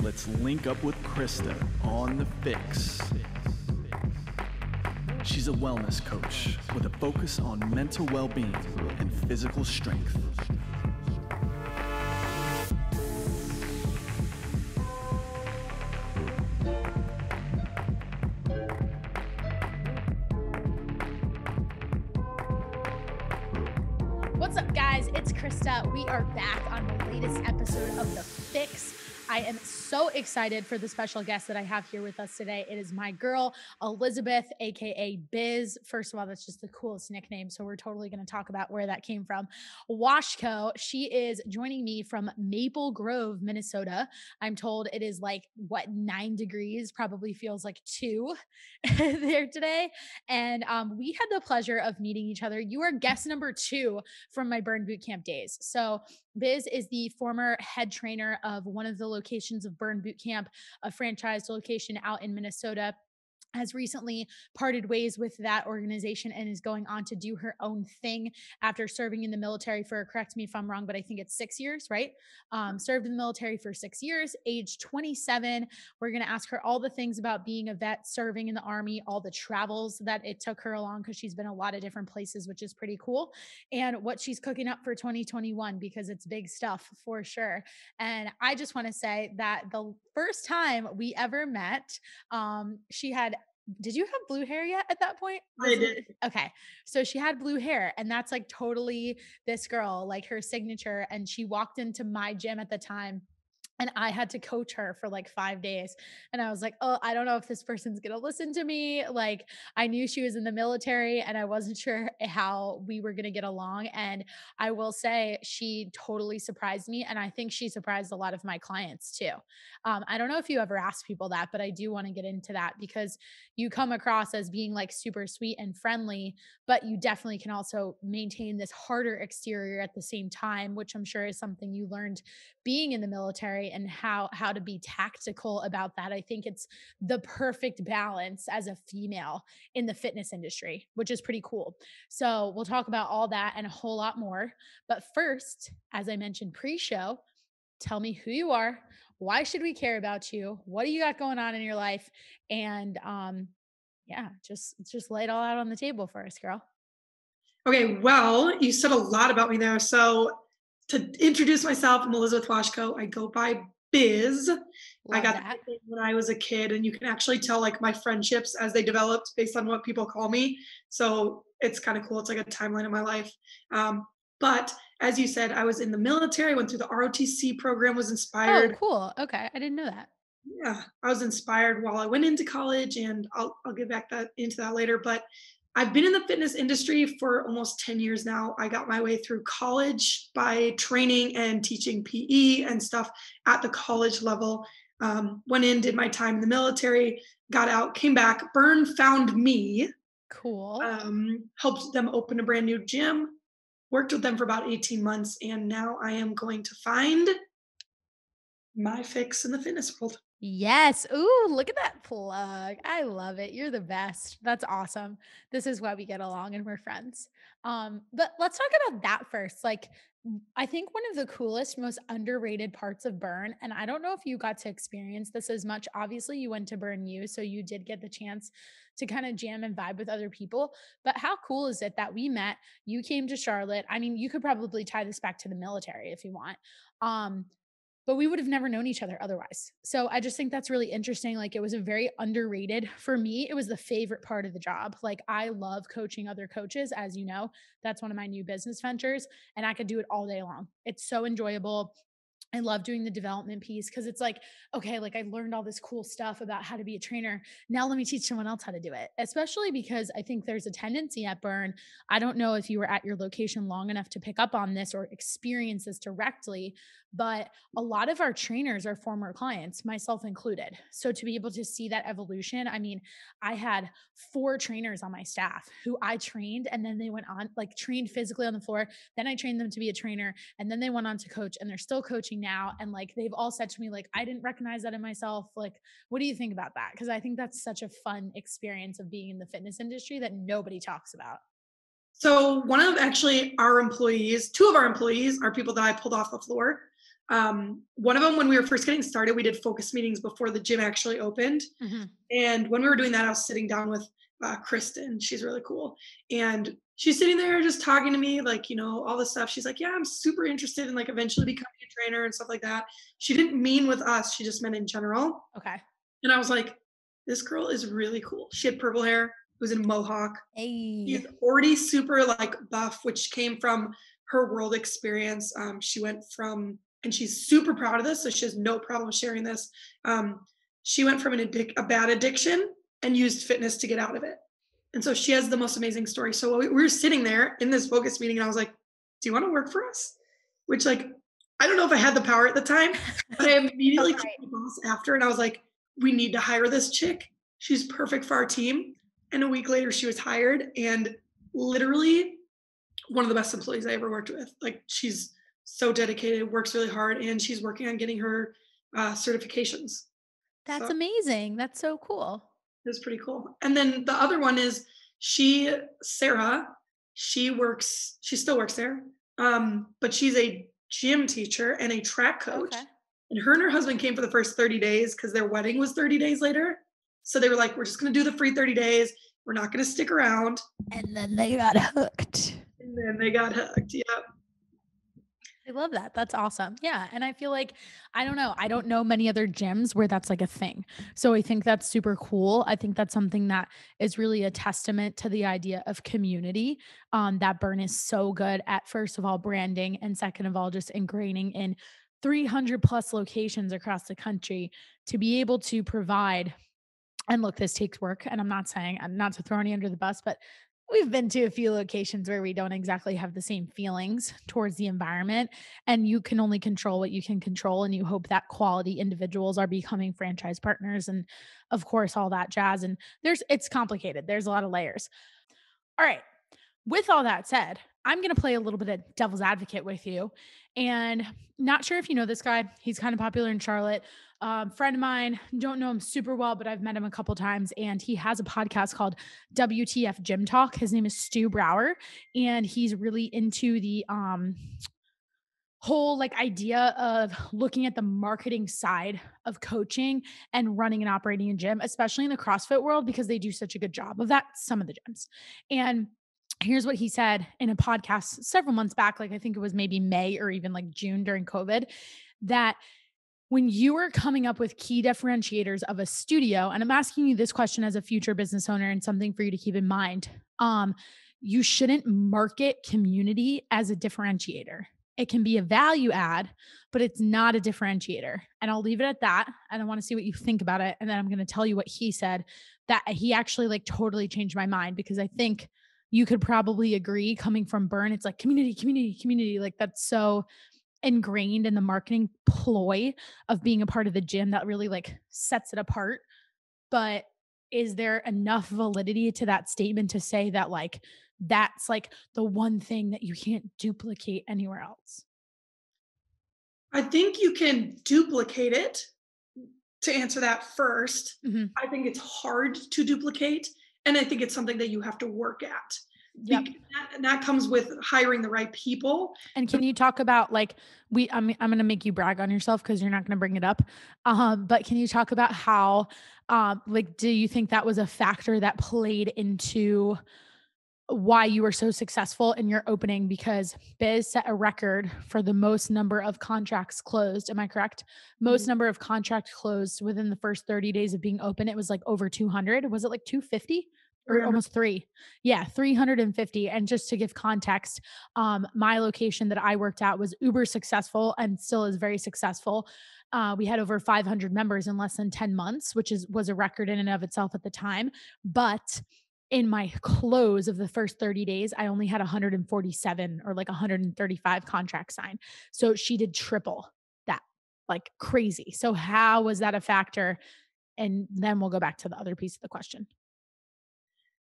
let's link up with Krista on the FYX. She's a wellness coach with a focus on mental well-being and physical strength. What's up, guys? It's Krista. We are back on the latest episode of the FYX. I am so excited for the special guest that I have here with us today. It is my girl, Elizabeth, aka Biz. First of all, that's just the coolest nickname, so we're totally going to talk about where that came from. Washko, she is joining me from Maple Grove, Minnesota. I'm told it is like, 9 degrees? Probably feels like 2 there today. And we had the pleasure of meeting each other. You are guest number 2 from my Burn Bootcamp days. So Biz is the former head trainer of one of the locations of Burn Bootcamp, a franchise location out in Minnesota. Has recently parted ways with that organization and is going on to do her own thing after serving in the military for, correct me if I'm wrong, but I think it's 6 years, right? Served in the military for 6 years, age 27. We're going to ask her all the things about being a vet, serving in the Army, all the travels that it took her along, because she's been a lot of different places, which is pretty cool, and what she's cooking up for 2021, because it's big stuff for sure. And I just want to say that the first time we ever met, she had, did you have blue hair yet at that point? I did. Okay. So she had blue hair, and that's like totally this girl, like her signature. And she walked into my gym at the time, and I had to coach her for like 5 days. And I was like, oh, I don't know if this person's going to listen to me. Like, I knew she was in the military and I wasn't sure how we were going to get along. And I will say she totally surprised me. And I think she surprised a lot of my clients too. I don't know if you ever ask people that, but I do want to get into that, because you come across as being like super sweet and friendly, but you definitely can also maintain this harder exterior at the same time, which I'm sure is something you learned being in the military, and how to be tactical about that. I think it's the perfect balance as a female in the fitness industry, which is pretty cool. So we'll talk about all that and a whole lot more. But first, as I mentioned pre-show, tell me who you are. Why should we care about you? What do you got going on in your life? And yeah, just lay it all out on the table for us, girl. Okay, well, you said a lot about me there. So to introduce myself, I'm Elizabeth Washko. I go by Biz. I Love got that. that when I was a kid, and you can actually tell like my friendships as they developed based on what people call me. So it's kind of cool. It's like a timeline of my life. But as you said, I was in the military, went through the ROTC program, was Oh, inspired. cool. Okay. I didn't know that. Yeah, I was inspired while I went into college, and I'll get back into that later. But I've been in the fitness industry for almost 10 years now. I got my way through college by training and teaching PE and stuff at the college level. Went in, did my time in the military, got out, came back. Burn found me, Cool. helped them open a brand new gym, worked with them for about 18 months, and now I am going to find my fix in the fitness world. Yes. Ooh, look at that plug. I love it. You're the best. That's awesome. This is why we get along and we're friends. But let's talk about that first. Like, I think one of the coolest, most underrated parts of Burn, and I don't know if you got to experience this as much. Obviously, you went to Burn U, so you did get the chance to kind of jam and vibe with other people. But how cool is it that we met? You came to Charlotte. I mean, you could probably tie this back to the military if you want. Um, but we would have never known each other otherwise. So I just think that's really interesting. Like, it was a very underrated, for me, it was the favorite part of the job. Like, I love coaching other coaches. As you know, that's one of my new business ventures, and I could do it all day long. It's so enjoyable. I love doing the development piece, because it's like, okay, like I learned all this cool stuff about how to be a trainer. Now let me teach someone else how to do it. Especially because I think there's a tendency at Burn. I don't know if you were at your location long enough to pick up on this or experience this directly, but a lot of our trainers are former clients, myself included. So to be able to see that evolution, I mean, I had 4 trainers on my staff who I trained, and then they went on, like, trained physically on the floor. Then I trained them to be a trainer, and then they went on to coach, and they're still coaching now. And like, they've all said to me, like, I didn't recognize that in myself. Like, what do you think about that? Because I think that's such a fun experience of being in the fitness industry that nobody talks about. So one of actually our employees, two of our employees are people that I pulled off the floor. One of them, when we were first getting started, we did focus meetings before the gym actually opened. Mhm. And when we were doing that, I was sitting down with Kristen. She's really cool. And she's sitting there just talking to me, like, all this stuff. She's like, yeah, I'm super interested in like eventually becoming a trainer and stuff like that. She didn't mean with us. She just meant in general. Okay. And I was like, this girl is really cool. She had purple hair, was in a mohawk. Hey. She's already super like buff, which came from her world experience. She went from, and she's super proud of this, so she has no problem sharing this. She went from a bad addiction and used fitness to get out of it. And so she has the most amazing story. So we were sitting there in this focus meeting, and I was like, "Do you want to work for us?" Which, like, I don't know if I had the power at the time, but I immediately Right. called my boss after, and I was like, "We need to hire this chick. She's perfect for our team." And a week later, she was hired, and literally one of the best employees I ever worked with. Like, she's so dedicated, works really hard, and she's working on getting her certifications. That's So amazing. That's so cool. it was pretty cool. And then the other one is Sarah. She still works there, but she's a gym teacher and a track coach. Okay. And her and her husband came for the first 30 days because their wedding was 30 days later. So they were like, we're just going to do the free 30 days. We're not going to stick around. And then they got hooked. And then they got hooked. Yep. I love that. That's awesome. Yeah. And I feel like, I don't know, I don't know many other gyms where that's like a thing. So I think that's super cool. I think that's something that is really a testament to the idea of community. That Burn is so good at, first of all, branding, and second of all, just ingraining in 300 plus locations across the country to be able to provide. And look, this takes work. And I'm not saying, I'm not to throw any under the bus, but we've been to a few locations where we don't exactly have the same feelings towards the environment. And you can only control what you can control. And you hope that quality individuals are becoming franchise partners. And of course, all that jazz. And it's complicated. There's a lot of layers. All right. With all that said, I'm going to play a little bit of devil's advocate with you. And not sure if you know this guy. He's kind of popular in Charlotte. Friend of mine, don't know him super well, but I've met him a couple times. And he has a podcast called WTF Gym Talk. His name is Stu Brower. And he's really into the whole like idea of looking at the marketing side of coaching and running and operating a gym, especially in the CrossFit world, because they do such a good job of that, some of the gyms. And here's what he said in a podcast several months back, like I think it was maybe May or even like June during COVID, that when you are coming up with key differentiators of a studio, and I'm asking you this question as a future business owner and something for you to keep in mind, you shouldn't market community as a differentiator. It can be a value add, but it's not a differentiator. And I'll leave it at that. And I want to see what you think about it. And then I'm going to tell you what he said, that he actually like totally changed my mind, because I think you could probably agree, coming from Burn, it's like community, community, community. Like that's so ingrained in the marketing ploy of being a part of the gym that really like sets it apart. But is there enough validity to that statement to say that like that's like the one thing that you can't duplicate anywhere else? I think you can duplicate it. To answer that first, Mhm. I think it's hard to duplicate. And I think it's something that you have to work at. Yep. And that comes with hiring the right people. And can you talk about like I'm going to make you brag on yourself because you're not going to bring it up. But can you talk about how like do you think that was a factor that played into why you were so successful in your opening? Because Biz set a record for the most number of contracts closed. Am I correct? Most Mhm. number of contracts closed within the first 30 days of being open. It was like over 200. Was it like 250? Or 300. almost three. Yeah, 350. And just to give context, my location that I worked at was uber successful and still is very successful. We had over 500 members in less than 10 months, which was a record in and of itself at the time. But in my close of the first 30 days, I only had 147 or like 135 contracts signed. So she did triple that, like crazy. So how was that a factor? And then we'll go back to the other piece of the question.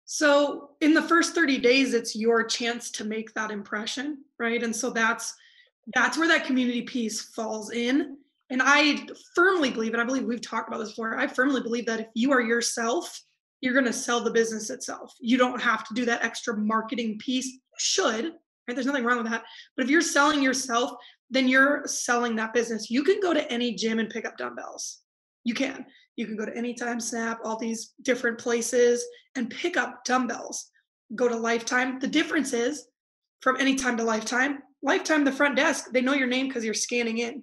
So in the first 30 days, it's your chance to make that impression, right? And so that's where that community piece falls in. And I firmly believe, and I believe we've talked about this before, I firmly believe that if you are yourself, you're going to sell the business itself. You don't have to do that extra marketing piece should, right? There's nothing wrong with that. But if you're selling yourself, then you're selling that business. You can go to any gym and pick up dumbbells. You can. You can go to Anytime Snap, all these different places and pick up dumbbells. Go to Lifetime. The difference is from Anytime to Lifetime, Lifetime, the front desk, they know your name because you're scanning in.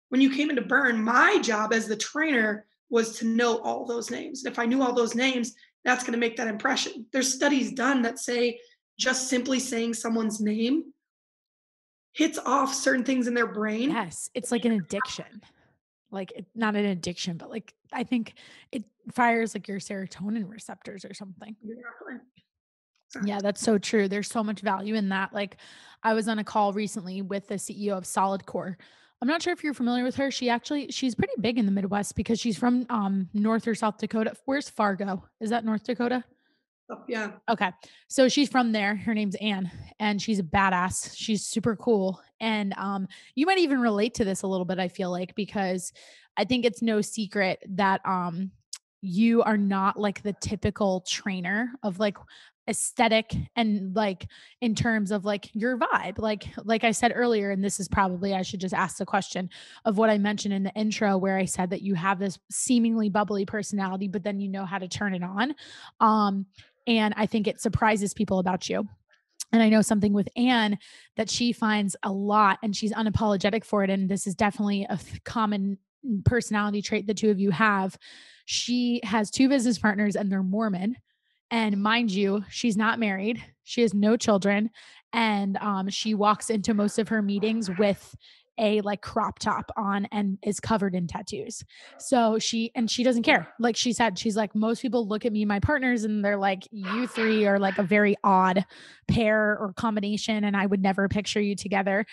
When you came into Burn, my job as the trainer was to know all those names. If I knew all those names, that's going to make that impression. There's studies done that say just simply saying someone's name hits off certain things in their brain. Yes, it's like an addiction. Like, not an addiction, but like, I think it fires like your serotonin receptors or something. Exactly. Yeah, that's so true. There's so much value in that. Like, I was on a call recently with the CEO of Solid Core. I'm not sure if you're familiar with her. She's pretty big in the Midwest because she's from North or South Dakota. Where's Fargo? Is that North Dakota? Yeah. Okay. So she's from there. Her name's Anne, and she's a badass. She's super cool. And you might even relate to this a little bit, I feel like, because I think it's no secret that you are not like the typical trainer of like aesthetic and like in terms of like your vibe. Like I said earlier, and this is probably I should just ask the question of what I mentioned in the intro where I said that you have this seemingly bubbly personality, but then you know how to turn it on. And I think it surprises people about you. And I know something with Anne that she finds a lot and she's unapologetic for it. And this is definitely a common personality trait the two of you have. She has two business partners and they're Mormon. And mind you, she's not married. She has no children. And she walks into most of her meetings with a like crop top on and is covered in tattoos. So she doesn't care. Like she said, she's like, most people look at me, my partners, and they're like, you three are like a very odd pair or combination. And I would never picture you together.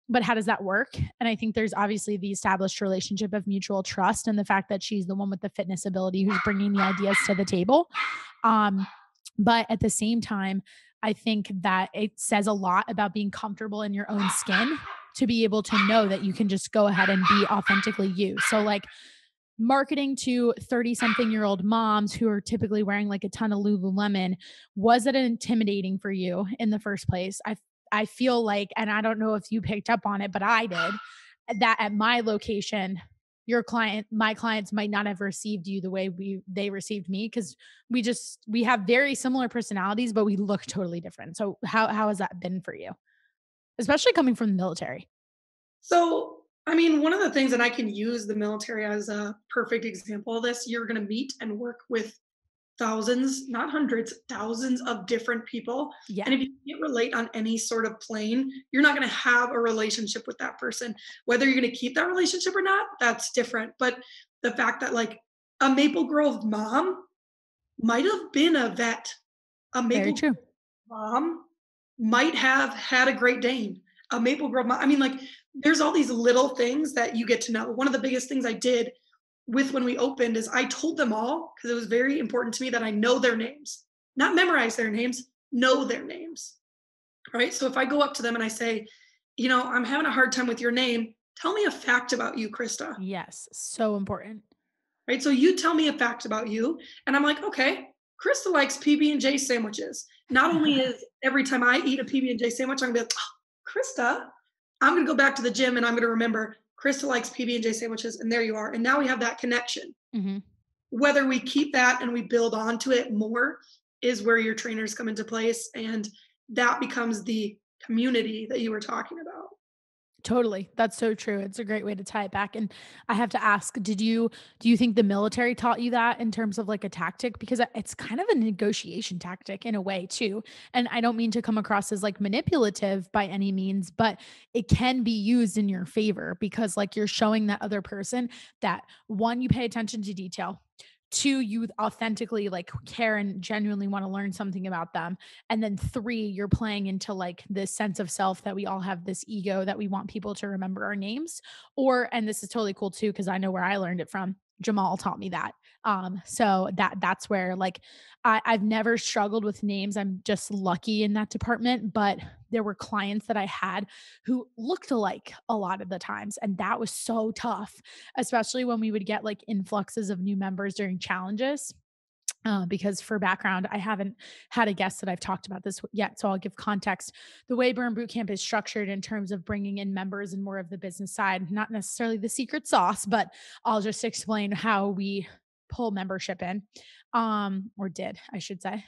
But how does that work? And I think there's obviously the established relationship of mutual trust and the fact that she's the one with the fitness ability who's bringing the ideas to the table. But at the same time, I think that it says a lot about being comfortable in your own skin to be able to know that you can just go ahead and be authentically you. So like marketing to 30 something year old moms who are typically wearing like a ton of Lululemon, was it intimidating for you in the first place? I feel like, and I don't know if you picked up on it, but I did, that at my location, my clients might not have received you the way they received me because we have very similar personalities, but we look totally different. So how has that been for you? Especially coming from the military. So, I mean, one of the things that I can use the military as a perfect example of this, you're going to meet and work with thousands, not hundreds, thousands of different people. Yeah. And if you can't relate on any sort of plane, you're not going to have a relationship with that person. Whether you're going to keep that relationship or not, that's different. But the fact that like a Maple Grove mom might have been a vet, a Very Maple true. Grove mom might have had a Great Dane, a Maple Grove mom. I mean, like there's all these little things that you get to know. One of the biggest things I did with when we opened is I told them all because it was very important to me that I know their names, not memorize their names, know their names. Right. So if I go up to them and I say, you know, I'm having a hard time with your name, tell me a fact about you, Krista. Yes. So important. Right. So you tell me a fact about you. And I'm like, okay, Krista likes PB&J sandwiches. Not only is every time I eat a PB&J sandwich, I'm gonna be like, oh, Krista, I'm gonna go back to the gym and I'm gonna remember Krista likes PB&J sandwiches, and there you are. And now we have that connection. Mm-hmm. Whether we keep that and we build onto it more is where your trainers come into place, and that becomes the community that you were talking about. Totally. That's so true. It's a great way to tie it back. And I have to ask, do you think the military taught you that in terms of like a tactic? Because it's kind of a negotiation tactic in a way too. And I don't mean to come across as like manipulative by any means, but it can be used in your favor because like you're showing that other person that one, you pay attention to detail. Two, you authentically like care and genuinely want to learn something about them. And then three, you're playing into like this sense of self that we all have this ego that we want people to remember our names. Or, and this is totally cool too, because I know where I learned it from. Jamal taught me that. So that's where like I've never struggled with names. I'm just lucky in that department. But there were clients that I had who looked alike a lot of the times. And that was so tough, especially when we would get like influxes of new members during challenges. Because for background, I haven't had a guest that I've talked about this yet. So I'll give context. The way Burn Bootcamp is structured in terms of bringing in members and more of the business side, not necessarily the secret sauce, but I'll just explain how we pull membership in, or did, I should say.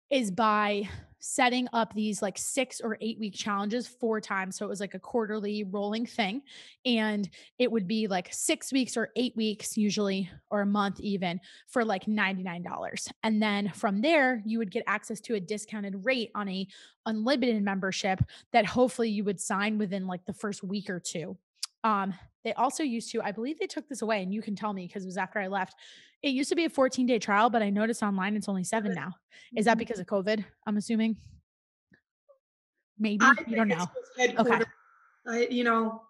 Is by setting up these like 6 or 8 week challenges 4 times. So it was like a quarterly rolling thing. And it would be like 6 weeks or 8 weeks, usually, or a month even, for like $99. And then from there, you would get access to a discounted rate on a unlimited membership that hopefully you would sign within like the first week or two. They also used to, I believe they took this away, and you can tell me because it was after I left. It used to be a 14-day trial, but I noticed online it's only 7 now. Is that Mhm. because of COVID? I'm assuming. I Maybe you think don't it's know. just Okay. headquarters.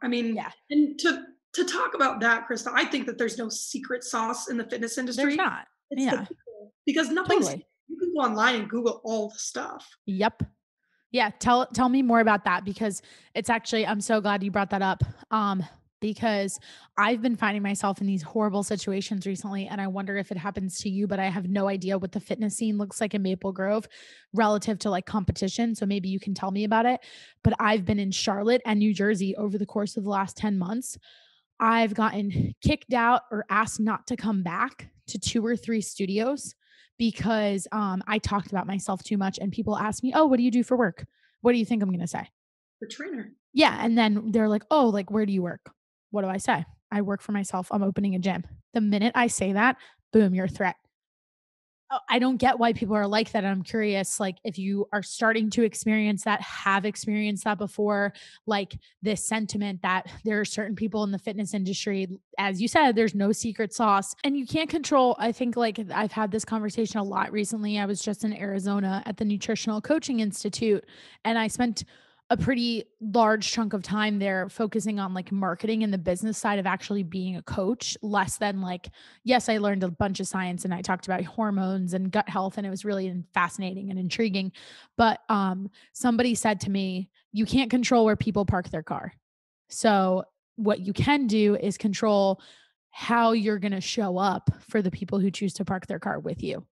I mean, Yeah. and to talk about that, Krista, I think that there's no secret sauce in the fitness There's industry. not. It's the Yeah. people because nothing's. Totally. You can go online and Google all the stuff. Yep. Yeah, tell me more about that because it's actually I'm so glad you brought that up. Because I've been finding myself in these horrible situations recently and I wonder if it happens to you, but I have no idea what the fitness scene looks like in Maple Grove relative to like competition, so maybe you can tell me about it. But I've been in Charlotte and New Jersey over the course of the last 10 months. I've gotten kicked out or asked not to come back to 2 or 3 studios because I talked about myself too much and people ask me, "Oh, what do you do for work?" What do you think I'm going to say? The trainer. Yeah, and then they're like, "Oh, like where do you work?" What do I say? I work for myself. I'm opening a gym. The minute I say that, boom, you're a threat. I don't get why people are like that. I'm curious, like, if you are starting to experience that, have experienced that before, like this sentiment that there are certain people in the fitness industry, as you said, there's no secret sauce and you can't control. I think, like, I've had this conversation a lot recently. I was just in Arizona at the Nutritional Coaching Institute, and I spent a pretty large chunk of time there focusing on like marketing and the business side of actually being a coach, less than like, yes, I learned a bunch of science and I talked about hormones and gut health, and it was really fascinating and intriguing. But somebody said to me, you can't control where people park their car. So what you can do is control how you're going to show up for the people who choose to park their car with you.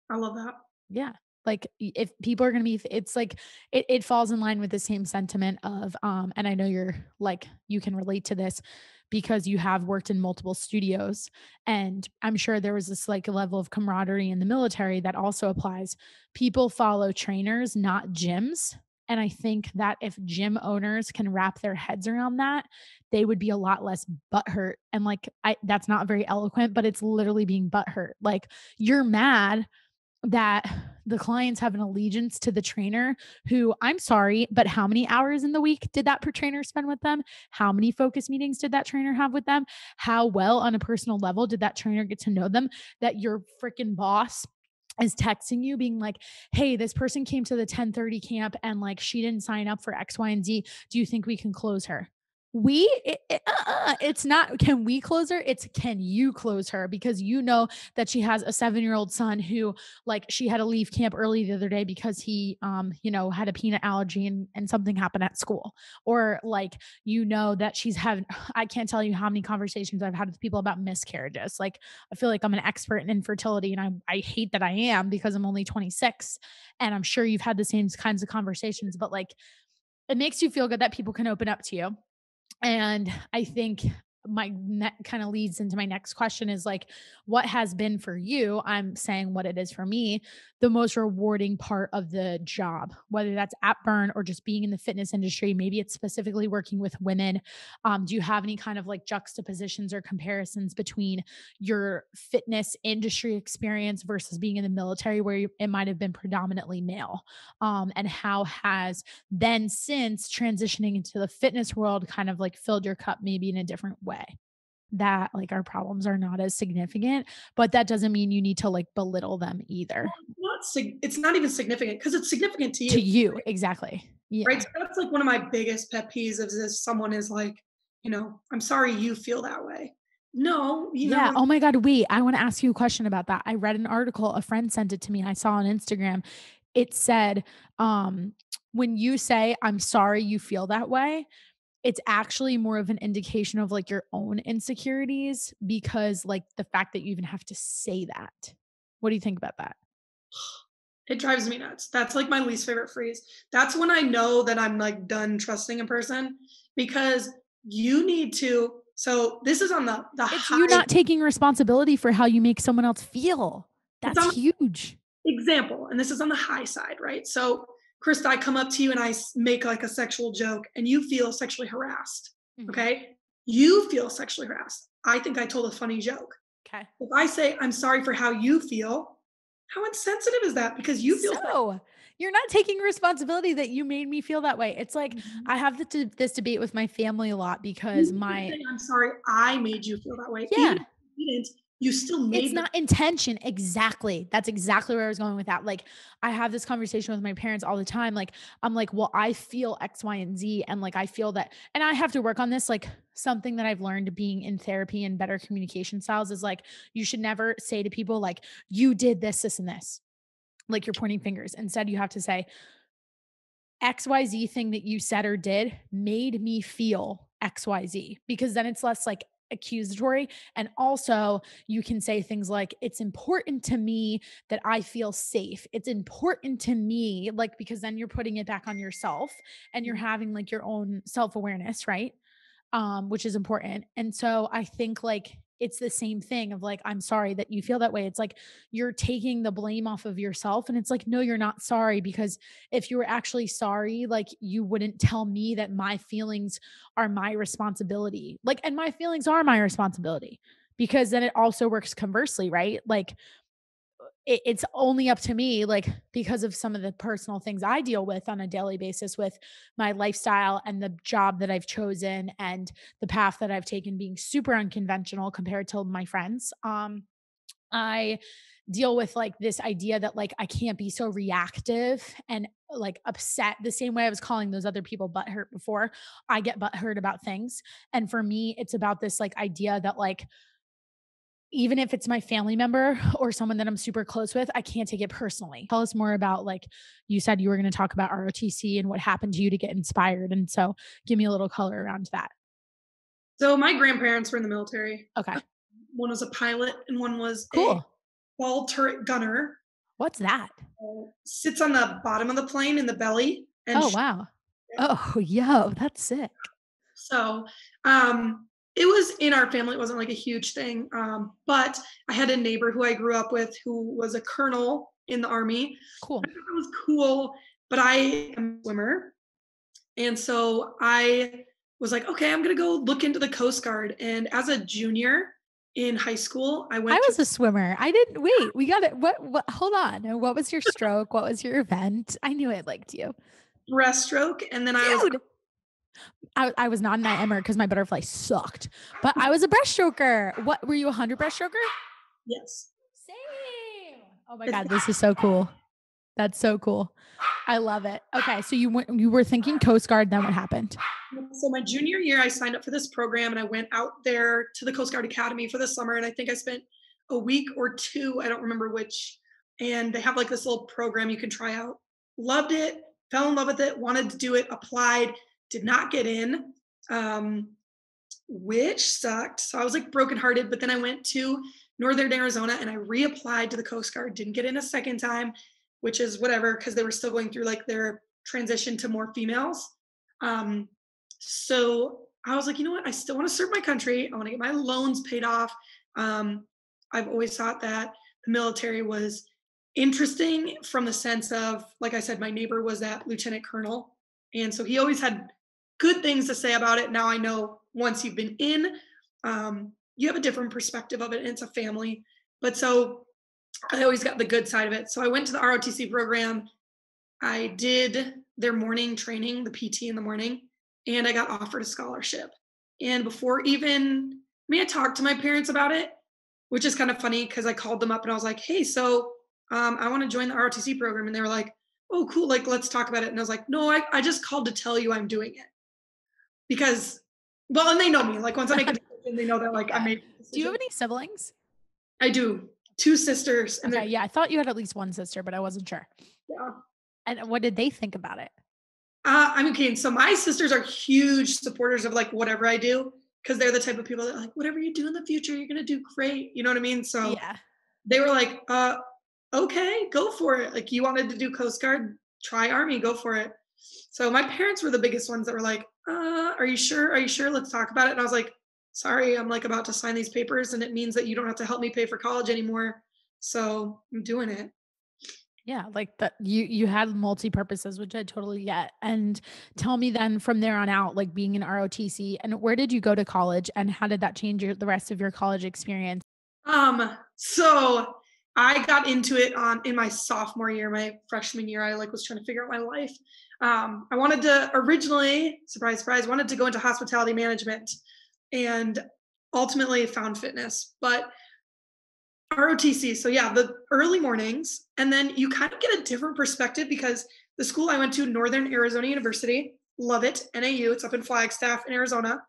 I love that. Yeah. Like if people are going to be, it's like, it falls in line with the same sentiment of, and I know you're like, you can relate to this because you have worked in multiple studios. And I'm sure there was this like level of camaraderie in the military that also applies. People follow trainers, not gyms. And I think that if gym owners can wrap their heads around that, they would be a lot less butthurt. And like, that's not very eloquent, but it's literally being butthurt. Like, you're mad that the clients have an allegiance to the trainer who, I'm sorry, but how many hours in the week did that per trainer spend with them? How many focus meetings did that trainer have with them? How well on a personal level did that trainer get to know them? That your freaking boss is texting you being like, hey, this person came to the 10:30 camp and like she didn't sign up for X, Y, and Z. Do you think we can close her? It's not can we close her, it's can you close her, because you know that she has a 7-year-old son who, like, she had to leave camp early the other day because he had a peanut allergy and something happened at school, or like, that she's having I can't tell you how many conversations I've had with people about miscarriages. Like, I feel like I'm an expert in infertility, and I hate that I am because I'm only 26, and I'm sure you've had the same kinds of conversations, but like, it makes you feel good that people can open up to you. And I think kind of leads into my next question is like, what has been for you? I'm saying what it is for me, the most rewarding part of the job, whether that's at Burn or just being in the fitness industry. Maybe it's specifically working with women. Do you have any kind of like juxtapositions or comparisons between your fitness industry experience versus being in the military, where it might have been predominantly male? And how has then since transitioning into the fitness world kind of like filled your cup maybe in a different way, that like our problems are not as significant, but that doesn't mean you need to like belittle them either. It's not even significant because it's significant to To you, you, exactly. right? Yeah. So that's like one of my biggest pet peeves is someone is like, I'm sorry you feel that way. No, Yeah. Oh my God. Wait, I want to ask you a question about that. I read an article, a friend sent it to me. I saw on Instagram. It said, um, when you say, I'm sorry you feel that way, it's actually more of an indication of like your own insecurities, because like the fact that you even have to say that. What do you think about that? It drives me nuts. That's like my least favorite phrase. That's when I know that I'm like done trusting a person, because you need to. So this is on the It's high. you not taking responsibility for how you make someone else feel. It's That's on huge. example, and this is on the high side, right? So, Krista, I come up to you and I make like a sexual joke, and you feel sexually harassed. Mhm. Okay, you feel sexually harassed. I think I told a funny joke. Okay. If I say I'm sorry for how you feel, how insensitive is that? Because you feel So you're not taking responsibility that you made me feel that way. It's like I have this debate with my family a lot because you can say, I'm sorry, I made you feel that way. Even yeah, if you didn't, you still made it's not intention. Exactly. That's exactly where I was going with that. Like I have this conversation with my parents all the time. Like I'm like, well, I feel X, Y, and Z. And like I feel that, and I have to work on this. Like something that I've learned being in therapy and better communication styles is like you should never say to people like, you did this, this, and this. Like you're pointing fingers. Instead, you have to say, XYZ thing that you said or did made me feel XYZ, because then it's less like accusatory. And also, you can say things like, it's important to me that I feel safe. It's important to me, like, because then you're putting it back on yourself and you're having like your own self awareness, right? Which is important. And so I think like it's the same thing of like, I'm sorry that you feel that way. It's like you're taking the blame off of yourself. And it's like, no, you're not sorry, because if you were actually sorry, like you wouldn't tell me that my feelings are my responsibility. Like, and my feelings are my responsibility, because then it also works conversely, right? Like, it's only up to me, like because of some of the personal things I deal with on a daily basis with my lifestyle and the job that I've chosen and the path that I've taken being super unconventional compared to my friends. I deal with like this idea that like I can't be so reactive and like upset the same way I was calling those other people butthurt before. I get butthurt about things. And for me, it's about this like idea that like even if it's my family member or someone that I'm super close with, I can't take it personally. Tell us more about, like, you said you were going to talk about ROTC and what happened to you to get inspired. And so give me a little color around that. So my grandparents were in the military. Okay. One was a pilot and one was a Cool. ball turret gunner. What's that? Sits on the bottom of the plane in the belly. And Oh, wow. Oh, yo, that's sick. So it was in our family. It wasn't like a huge thing. But I had a neighbor who I grew up with who was a colonel in the Army. Cool. I thought it was cool, but I am a swimmer. And so I was like, okay, I'm going to go look into the Coast Guard. And as a junior in high school, I was a swimmer. I didn't wait. We got it. What, hold on. What was your stroke? What was your event? I knew I liked you. breaststroke. And then I was not in that Emmer because my butterfly sucked, but I was a breaststroker. What were you, 100 breaststroker? Yes. Same. Oh my God, this is so cool. That's so cool. I love it. Okay, so you were thinking Coast Guard, then what happened? So my junior year, I signed up for this program and I went out there to the Coast Guard Academy for the summer. And I think I spent a week or two, I don't remember which. And they have like this little program you can try out. Loved it, fell in love with it, wanted to do it, applied, did not get in, which sucked. So I was like brokenhearted. But then I went to Northern Arizona and I reapplied to the Coast Guard, didn't get in a second time, which is whatever, because they were still going through like their transition to more females. So I was like, you know what? I still want to serve my country. I want to get my loans paid off. I've always thought that the military was interesting from the sense of, like I said, my neighbor was that lieutenant colonel. And so he always had good things to say about it. Now I know once you've been in, you have a different perspective of it, and it's a family. But so I always got the good side of it. So I went to the ROTC program. I did their morning training, the PT in the morning, and I got offered a scholarship. And before even, I talked to my parents about it, which is kind of funny because I called them up and I was like, hey, so I want to join the ROTC program. And they were like, oh, cool. Like, let's talk about it. And I was like, no, I just called to tell you I'm doing it. Because, well, and they know me. Like, once I make a decision, they know that, like, I made a decision. Do you have any siblings? I do. 2 sisters. And okay, yeah, I thought you had at least one sister, but I wasn't sure. Yeah. And what did they think about it? Okay. So my sisters are huge supporters of like whatever I do, because they're the type of people that like, whatever you do in the future, you're going to do great. You know what I mean? So yeah, they were like, okay, go for it. Like, you wanted to do Coast Guard, try Army, go for it. So my parents were the biggest ones that were like, are you sure? Are you sure? Let's talk about it. And I was like, sorry, I'm like about to sign these papers and it means that you don't have to help me pay for college anymore. So I'm doing it. Yeah, like that you had multi purposes, which I totally get. And tell me then from there on out, like being an ROTC, and where did you go to college and how did that change the rest of your college experience? So I got into it in my sophomore year, my freshman year. I like was trying to figure out my life. I wanted to originally, surprise, surprise, wanted to go into hospitality management and ultimately found fitness. But ROTC, so yeah, the early mornings, and then you kind of get a different perspective because the school I went to, Northern Arizona University, love it, NAU, it's up in Flagstaff in Arizona,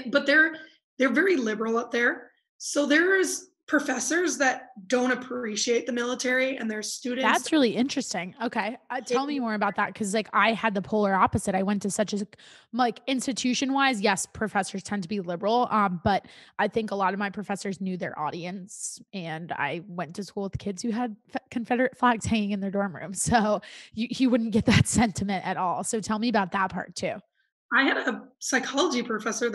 but they're very liberal up there. So there's professors that don't appreciate the military, and there's students. That's really interesting. Okay. Tell me more about that. Cause like I had the polar opposite. I went to such a, like institution wise, yes, professors tend to be liberal. But I think a lot of my professors knew their audience and I went to school with kids who had Confederate flags hanging in their dorm room. So you wouldn't get that sentiment at all. So tell me about that part too. I had a psychology professor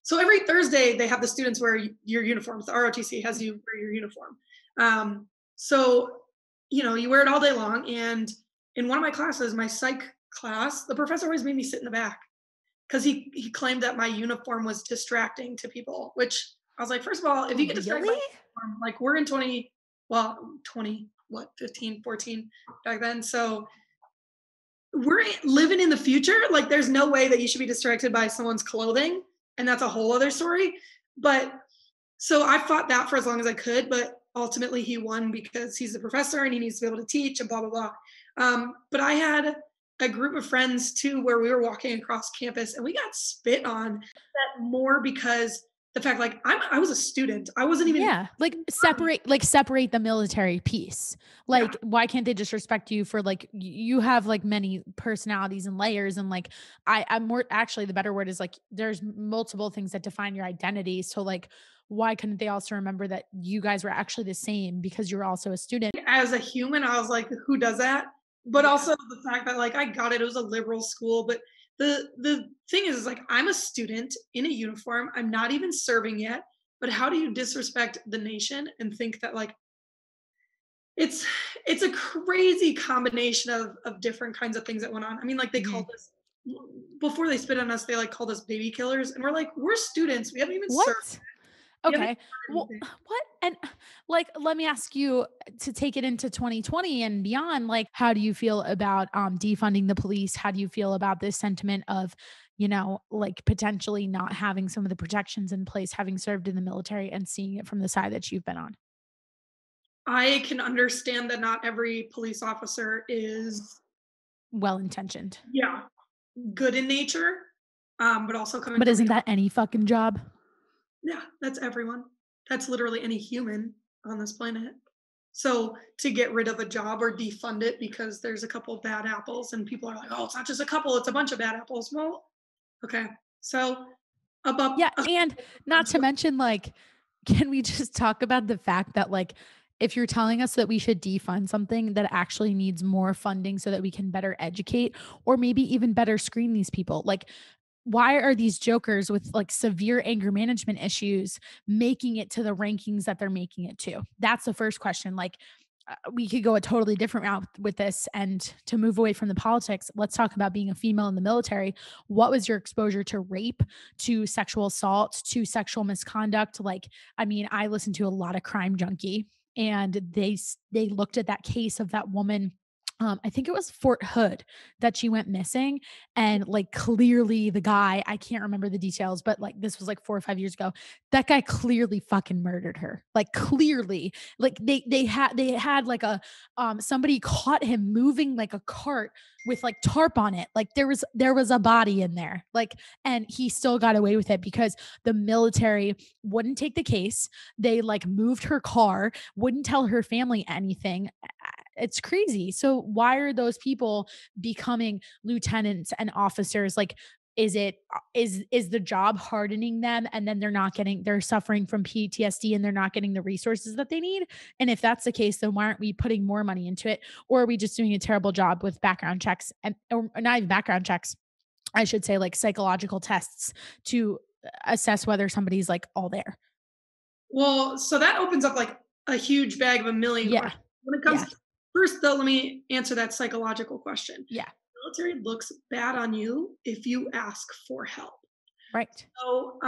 so every Thursday they have the students wear your uniforms. The ROTC has you wear your uniform. So, you wear it all day long. And in one of my classes, my psych class, the professor always made me sit in the back because he claimed that my uniform was distracting to people, which I was like, first of all, if you get distracted by Really? uniform, like we're in 20, what, 15, 14 back then. So we're living in the future. Like, there's no way that you should be distracted by someone's clothing. And that's a whole other story. But so I fought that for as long as I could. But ultimately, he won because he's the professor and he needs to be able to teach and blah, blah, blah. But I had a group of friends too where we were walking across campus and we got spit on that more because the fact, like, I was a student. I wasn't even. Yeah, like separate the military piece. Like, why can't they just respect you for like you have like many personalities and layers and like I'm more actually the better word is like there's multiple things that define your identity. So like why couldn't they also remember that you guys were actually the same because you're also a student? As a human, I was like, who does that? But also the fact that like I got it was a liberal school, but the thing is like I'm a student in a uniform. I'm not even serving yet. But how do you disrespect the nation and think that like it's it's a crazy combination of different kinds of things that went on. I mean, like they Mhm. called us before they spit on us, they like called us baby killers. And we're like, we're students. We haven't even served. What? We haven't Okay. done Well, anything. what? And like, let me ask you to take it into 2020 and beyond. Like, how do you feel about defunding the police? How do you feel about this sentiment of, like potentially not having some of the protections in place, having served in the military and seeing it from the side that you've been on? I can understand that not every police officer is, Well intentioned. yeah, good in nature, but also coming But from isn't that any fucking job? yeah, that's everyone. That's literally any human on this planet. So to get rid of a job or defund it because there's a couple bad apples and people are like, oh, it's not just a couple, it's a bunch of bad apples. Well, okay. So Yeah, above and not to mention, like, can we just talk about the fact that, like, if you're telling us that we should defund something that actually needs more funding so that we can better educate or maybe even better screen these people, like, why are these jokers with like severe anger management issues making it to the rankings that they're making it to? That's the first question. Like, we could go a totally different route with this. And to move away from the politics, let's talk about being a female in the military. What was your exposure to rape, to sexual assault, to sexual misconduct? Like, I mean, I listened to a lot of Crime Junkie, and they looked at that case of that woman. I think it was Fort Hood that she went missing. And like clearly the guy, I can't remember the details, but like this was like 4 or 5 years ago. That guy clearly fucking murdered her. Like clearly, like they had like a somebody caught him moving like a cart with like tarp on it. Like there was a body in there. Like, and he still got away with it because the military wouldn't take the case. They like moved her car, wouldn't tell her family anything. It's crazy. So why are those people becoming lieutenants and officers? Like, Is it is the job hardening them and then they're suffering from PTSD and they're not getting the resources that they need? And if that's the case, then why aren't we putting more money into it? Or are we just doing a terrible job with background checks and or not even background checks, I should say, like psychological tests to assess whether somebody's like all there. Well, so that opens up like a huge bag of a million Yeah. questions. When it Yeah. comes first though, let me answer that psychological question. Yeah. Military looks bad on you if you ask for help. Right. So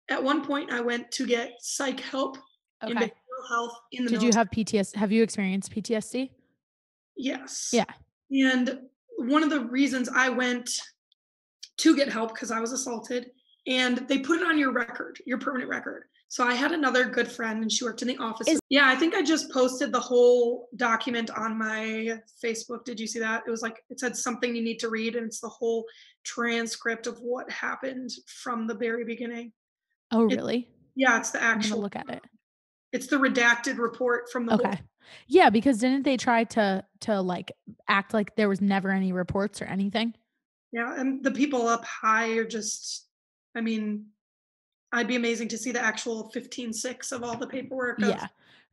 at one point I went to get psych help in Okay. behavioral health in the Did you military. have PTSD? Have you experienced PTSD? Yes. Yeah. And one of the reasons I went to get help because I was assaulted, and they put it on your record, your permanent record. So I had another good friend, and she worked in the office. Yeah, I think I just posted the whole document on my Facebook. Did you see that? It was like it said something you need to read, and it's the whole transcript of what happened from the very beginning. Oh, It, really? yeah, it's the I'm gonna actual. look at it. It's the redacted report from the whole. Okay. Yeah, because didn't they try to like act like there was never any reports or anything? Yeah, and the people up high are just. I mean, I'd be amazing to see the actual 15-6 of all the paperwork of. Yeah.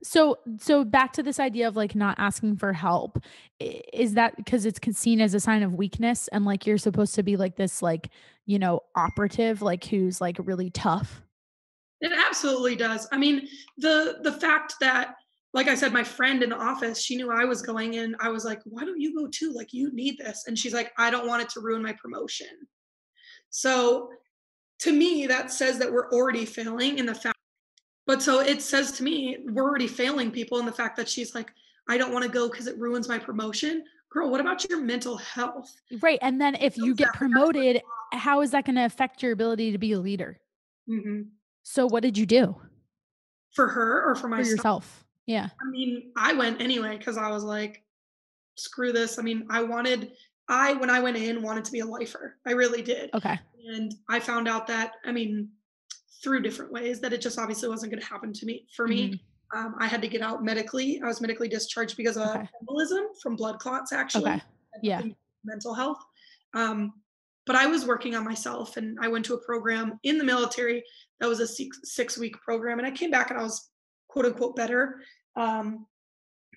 So back to this idea of like not asking for help. Is that because it's seen as a sign of weakness and like you're supposed to be like this like, operative like who's like really tough? It absolutely does. I mean, the fact that, like I said, my friend in the office, she knew I was going in. I was like, "Why don't you go too? Like, you need this." And she's like, "I don't want it to ruin my promotion." So to me, that says that we're already failing in the fact. But so it says to me, we're already failing people in the fact that she's like, "I don't want to go because it ruins my promotion." Girl, what about your mental health? Right. And then if you get promoted, how is that going to affect your ability to be a leader? Mhm. So what did you do For her or for for myself? yourself? Yeah. I mean, I went anyway because I was like, screw this. I mean, when I went in, wanted to be a lifer. I really did. Okay. And I found out that, I mean, through different ways, that it just obviously wasn't going to happen to me. For me, Mhm. I had to get out medically. I was medically discharged because of Okay. embolism from blood clots, Okay. actually, and Yeah. nothing mental health. Um, but I was working on myself, and I went to a program in the military that was a 6 week program, and I came back and I was quote unquote better. Um,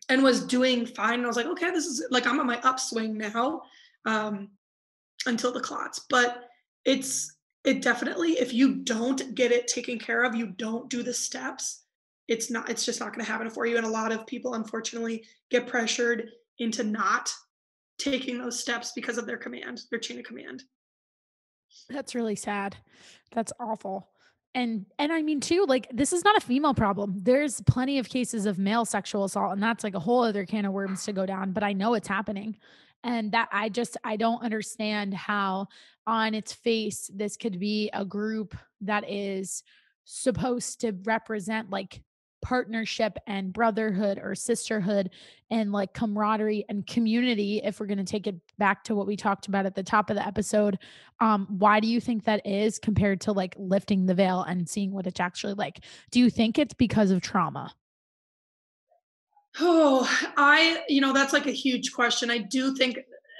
and was doing fine. And I was like, okay, this is like I'm on my upswing now, um, until the clots. But it definitely, if you don't get it taken care of, you don't do the steps, it's just not going to happen for you. And a lot of people, unfortunately, get pressured into not taking those steps because of their chain of command. That's really sad. That's awful. And I mean too, like this is not a female problem. There's plenty of cases of male sexual assault and that's like a whole other can of worms to go down, but I know it's happening. And that I don't understand how on its face this could be a group that is supposed to represent like partnership and brotherhood or sisterhood and like camaraderie and community if we're going to take it back to what we talked about at the top of the episode. Why do you think that is compared to like lifting the veil and seeing what it's actually like? Do you think it's because of trauma? Oh, that's like a huge question. I do think,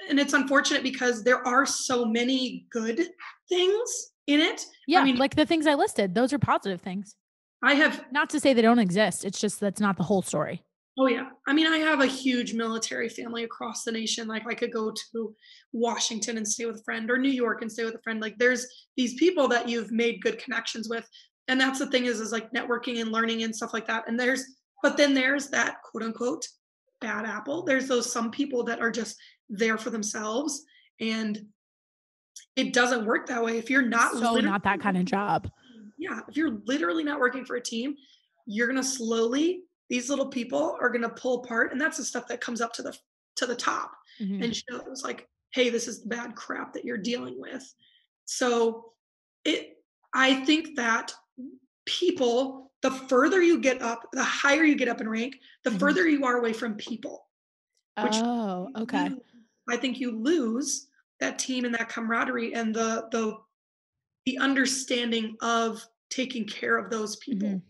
and it's unfortunate because there are so many good things in it. I Yeah, mean, like the things I listed, those are positive things. I have. Not to say they don't exist. It's just that's not the whole story. Oh yeah. I mean, I have a huge military family across the nation. Like I could go to Washington and stay with a friend or New York and stay with a friend. Like there's these people that you've made good connections with. And that's the thing is like networking and learning and stuff like that. And but then there's that quote unquote bad apple. There's those some people that are just there for themselves. And it doesn't work that way. If you're not So literally, not that kind of job. yeah, if you're literally not working for a team, you're gonna slowly, these little people are gonna pull apart. And that's the stuff that comes up to the top Mhm. and shows like, hey, this is the bad crap that you're dealing with. So it I think that people, the further you get up, the higher you get up in rank, the Mhm. further you are away from people, which Oh, you okay. lose- I think you lose that team and that camaraderie and the understanding of taking care of those people. Mhm.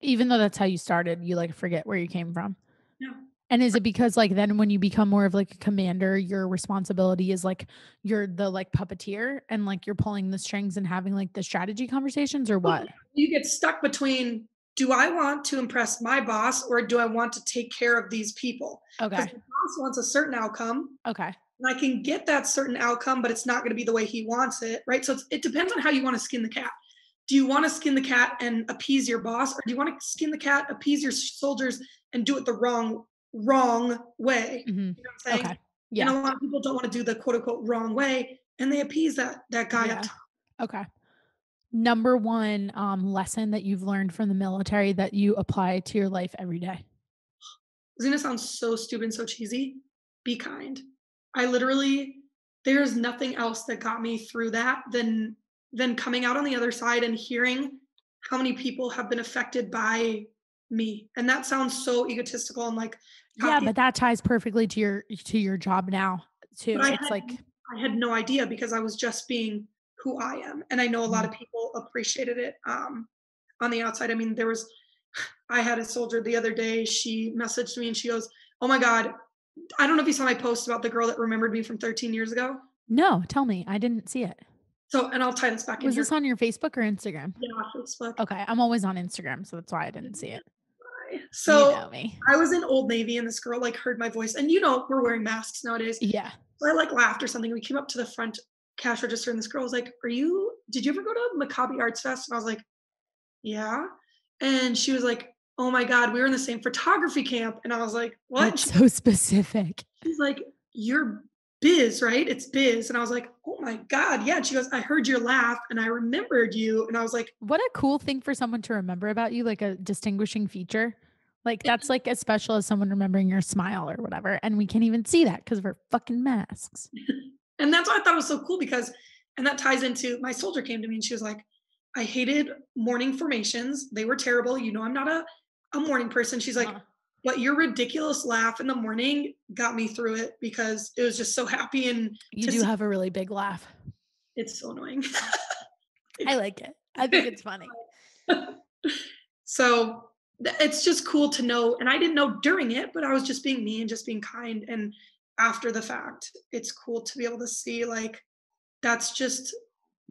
Even though that's how you started, you like forget where you came from. Yeah. And is it because like then when you become more of like a commander, your responsibility is like you're the like puppeteer and like you're pulling the strings and having like the strategy conversations or what? You get stuck between, do I want to impress my boss or do I want to take care of these people? Because Okay. the boss wants a certain outcome Okay. and I can get that certain outcome, but it's not going to be the way he wants it, right? So it depends on how you want to skin the cat. Do you want to skin the cat and appease your boss, or do you want to skin the cat, appease your soldiers, and do it the wrong way? Mm-hmm. You know what I'm saying? Okay. And Yeah. a lot of people don't want to do the quote unquote wrong way, and they appease that guy up Yeah. top. Okay. Number one lesson that you've learned from the military that you apply to your life every day. It's gonna sound so stupid and so cheesy. Be kind. I literally, there's nothing else that got me through that than coming out on the other side and hearing how many people have been affected by me. And that sounds so egotistical and like Yeah, cocky, but that ties perfectly to your job now but too. It's like, I had no idea because I was just being who I am. And I know a lot mhm. of people appreciated it on the outside. I mean, I had a soldier the other day. She messaged me and she goes, "Oh my God, I don't know if you saw my post about the girl that remembered me from 13 years ago." No, tell me. I didn't see it. So, and I'll tie this back in Was here. this on your Facebook or Instagram? Yeah, Facebook. Okay, I'm always on Instagram, so that's why I didn't see it. You So know me. I was in Old Navy and this girl like heard my voice. And you know, we're wearing masks nowadays. Yeah. So I like laughed or something. We came up to the front cash register and this girl was like, did you ever go to Maccabi Arts Fest? And I was like, yeah. And she was like, oh my God, we were in the same photography camp. And I was like, what? That's so specific. She's like, you're Biz, right? It's Biz. And I was like, oh my God. Yeah. And she goes, I heard your laugh and I remembered you. And I was like, What a cool thing for someone to remember about you, like a distinguishing feature. Like that's like as special as someone remembering your smile or whatever. And we can't even see that because we're fucking masks. and that's why I thought it was so cool because, and that ties into my soldier came to me and she was like, I hated morning formations. They were terrible. You know, I'm not a morning person. She's like, Uh-huh. but your ridiculous laugh in the morning got me through it because it was just so happy. And You do have a really big laugh. it's so annoying. I like it. I think it's funny. So it's just cool to know. And I didn't know during it, but I was just being me and just being kind. And after the fact, it's cool to be able to see like, that's just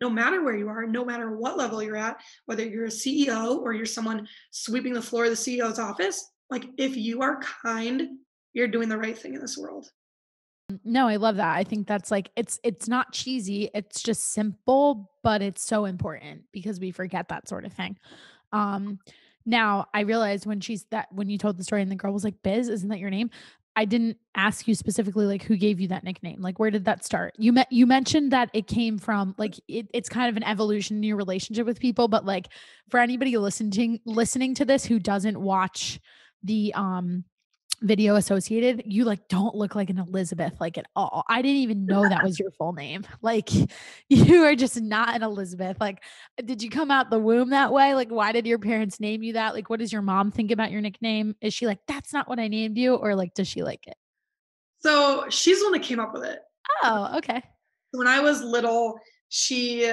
no matter where you are, no matter what level you're at, whether you're a CEO or you're someone sweeping the floor of the CEO's office, like if you are kind, you're doing the right thing in this world. No, I love that. I think that's like it's not cheesy. It's just simple, but it's so important because we forget that sort of thing. Um Now I realized when you told the story and the girl was like, Biz, isn't that your name? I didn't ask you specifically like who gave you that nickname. Like where did that start? You mentioned that it came from like it's kind of an evolution in your relationship with people, but like for anybody listening to this who doesn't watch the video associated, you like don't look like an Elizabeth like at all. I didn't even know that was your full name. Like you are just not an Elizabeth. Like did you come out the womb that way? Like why did your parents name you that? Like what does your mom think about your nickname? Is she like that's not what I named you or like does she like it? So she's the one that came up with it. Oh, okay. When I was little, she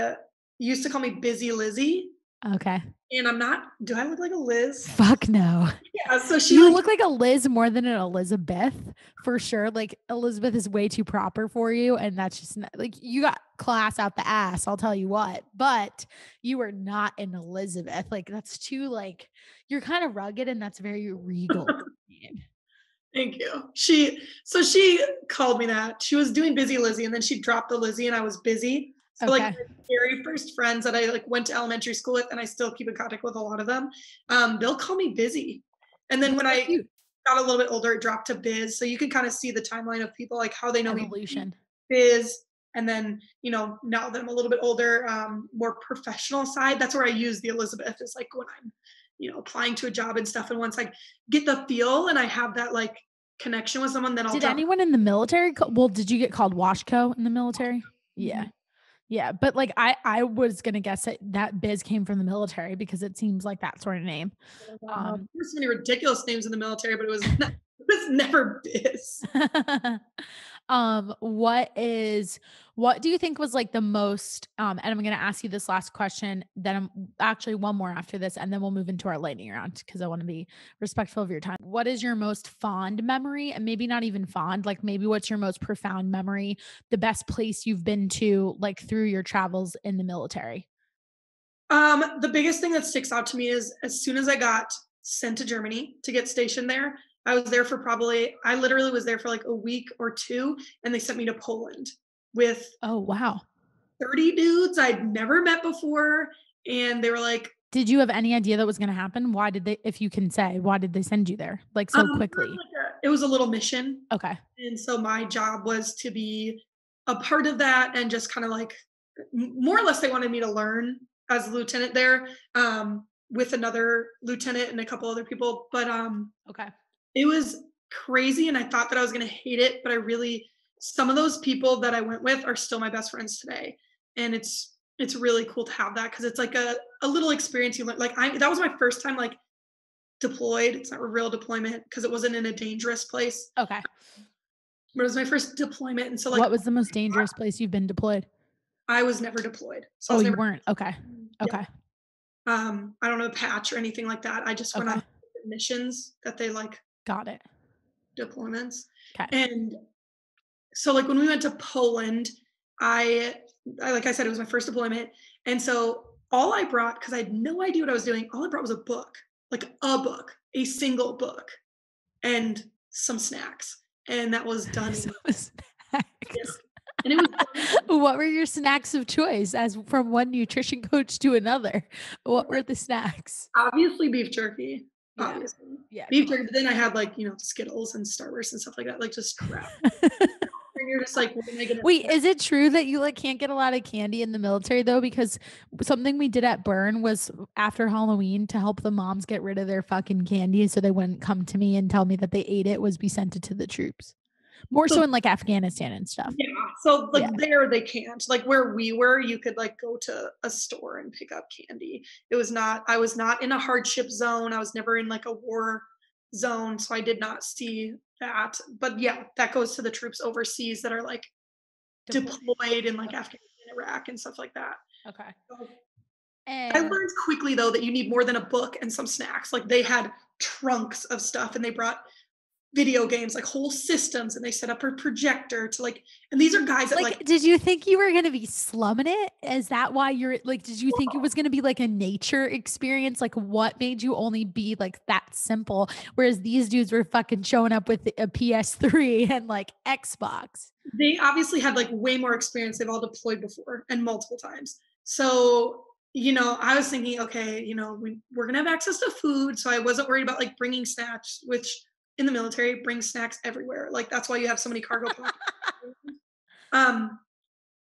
used to call me Busy Lizzie. Okay. And I'm not, do I look like a Liz? Fuck no. Yeah. So she You like, look like a Liz more than an Elizabeth for sure. Like Elizabeth is way too proper for you. And that's just not, like you got class out the ass, I'll tell you what. But you are not an Elizabeth. Like that's too like you're kind of rugged and that's very regal. thank you. So she called me that. She was doing Busy Lizzie and then she dropped the Lizzie and I was busy. So like Okay. my very first friends that I like went to elementary school with and I still keep in contact with a lot of them, they'll call me Busy. And then when I Cute. got a little bit older, it dropped to Biz. So you can kind of see the timeline of people, like how they know me, Evolution. Biz. And then, you know, now that I'm a little bit older, more professional side, that's where I use the Elizabeth is like when I'm, you know, applying to a job and stuff. And once I get the feel and I have that like connection with someone, then I'll Did drop. anyone in the military well, did you get called Washko in the military? Yeah. Yeah, but like I was gonna guess that Biz came from the military because it seems like that sort of name. There's so many ridiculous names in the military, but it was never Biz. What do you think was like the most, and I'm going to ask you this last question, then I'm actually one more after this, and then we'll move into our lightning round because I want to be respectful of your time. What is your most fond memory? And maybe not even fond, like maybe what's your most profound memory, the best place you've been to like through your travels in the military? The biggest thing that sticks out to me is as soon as I got sent to Germany to get stationed there, I was there for I literally was there for like a week or two, and they sent me to Poland with Oh, wow. 30 dudes I'd never met before. And they were like, Did you have any idea that was going to happen? Why did they, if you can say, why did they send you there like so quickly? it was a little mission. Okay. And so my job was to be a part of that and just kind of like more or less they wanted me to learn as a lieutenant there with another lieutenant and a couple other people. But Okay. it was crazy and I thought that I was going to hate it, but some of those people that I went with are still my best friends today. And it's really cool to have that because it's like a little experience you learn. Like that was my first time like deployed. It's not a real deployment because it wasn't in a dangerous place. Okay. But it was my first deployment. And so like What was the most dangerous place you've been deployed? I was never deployed. So Oh, I was you never, weren't. Okay. Okay. I don't know, patch or anything like that. I just went Okay. on missions that they like Got it. deployments. Okay. And so like when we went to Poland, I like I said, it was my first deployment. And so all I brought, because I had no idea what I was doing, all I brought was a book, like a book, a single book, and some snacks. And that was done. So Yes. snacks. And it was done. What were your snacks of choice as from one nutrition coach to another? What were the snacks? Obviously beef jerky. Yeah. Obviously. Yeah. Beef jerky. But then I had like, Skittles and Starburst and stuff like that, like just crap. And you're just like, what am I gonna Wait, is it true that you like can't get a lot of candy in the military though? Because something we did at Burn was after Halloween to help the moms get rid of their fucking candy so they wouldn't come to me and tell me that they ate it was we sent it to the troops. More so in like Afghanistan and stuff. Yeah. So like Yeah. there they can't. Like where we were, you could like go to a store and pick up candy. I was not in a hardship zone. I was never in like a war zone. So I did not see that. But yeah, that goes to the troops overseas that are like deployed in like Afghanistan, Iraq and stuff like that. Okay. So I And learned quickly though that you need more than a book and some snacks. Like they had trunks of stuff and they brought video games, like whole systems, and they set up a projector to like, and these are guys that like, did you think you were going to be slumming it? Is that why you're like, did you think it was going to be like a nature experience? Like what made you only be like that simple? Whereas these dudes were fucking showing up with a PS3 and like Xbox. they obviously had like way more experience. They've all deployed before and multiple times. So, I was thinking, okay, we're going to have access to food. So I wasn't worried about like bringing snacks, which in the military bring snacks everywhere. Like that's why you have so many cargo pockets.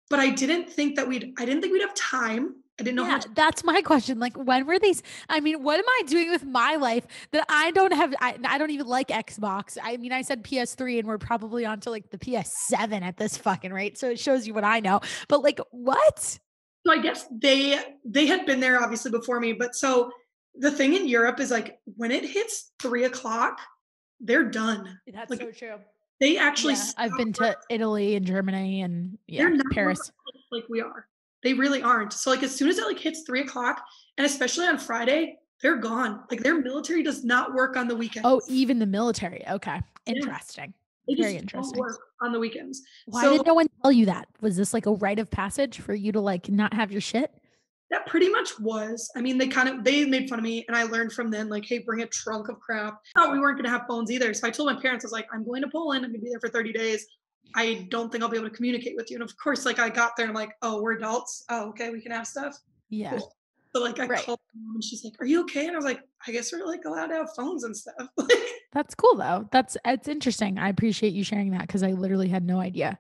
But I didn't think we'd have time. I didn't know how much. That's my question. Like, when were these? I mean, what am I doing with my life that I don't have? I don't even like Xbox. I mean, I said PS3 and we're probably on to like the PS7 at this fucking rate. So it shows you what I know. But like, what? So I guess they had been there obviously before me. But so the thing in Europe is like when it hits 3:00, they're done. That's like, so true. They actually I've been to Italy and Germany and they're not Paris. like we are. They really aren't. So like as soon as it like hits 3:00, and especially on Friday, they're gone. Like their military does not work on the weekends. Oh, even the military. Okay. Interesting. They Very just interesting. don't work on the weekends. Why did no one tell you that? Was this like a rite of passage for you to like not have your shit? That pretty much was. I mean, they made fun of me and I learned from them, like, hey, bring a trunk of crap. I thought we weren't gonna have phones either. So I told my parents, I was like, I'm going to Poland, I'm gonna be there for 30 days. I don't think I'll be able to communicate with you. And of course, like I got there and I'm like, oh, we're adults. Oh, okay, we can have stuff. Yeah. Cool. So like I called mom and she's like, are you okay? And I was like, I guess we're like allowed to have phones and stuff. That's cool though. It's interesting. I appreciate you sharing that because I literally had no idea.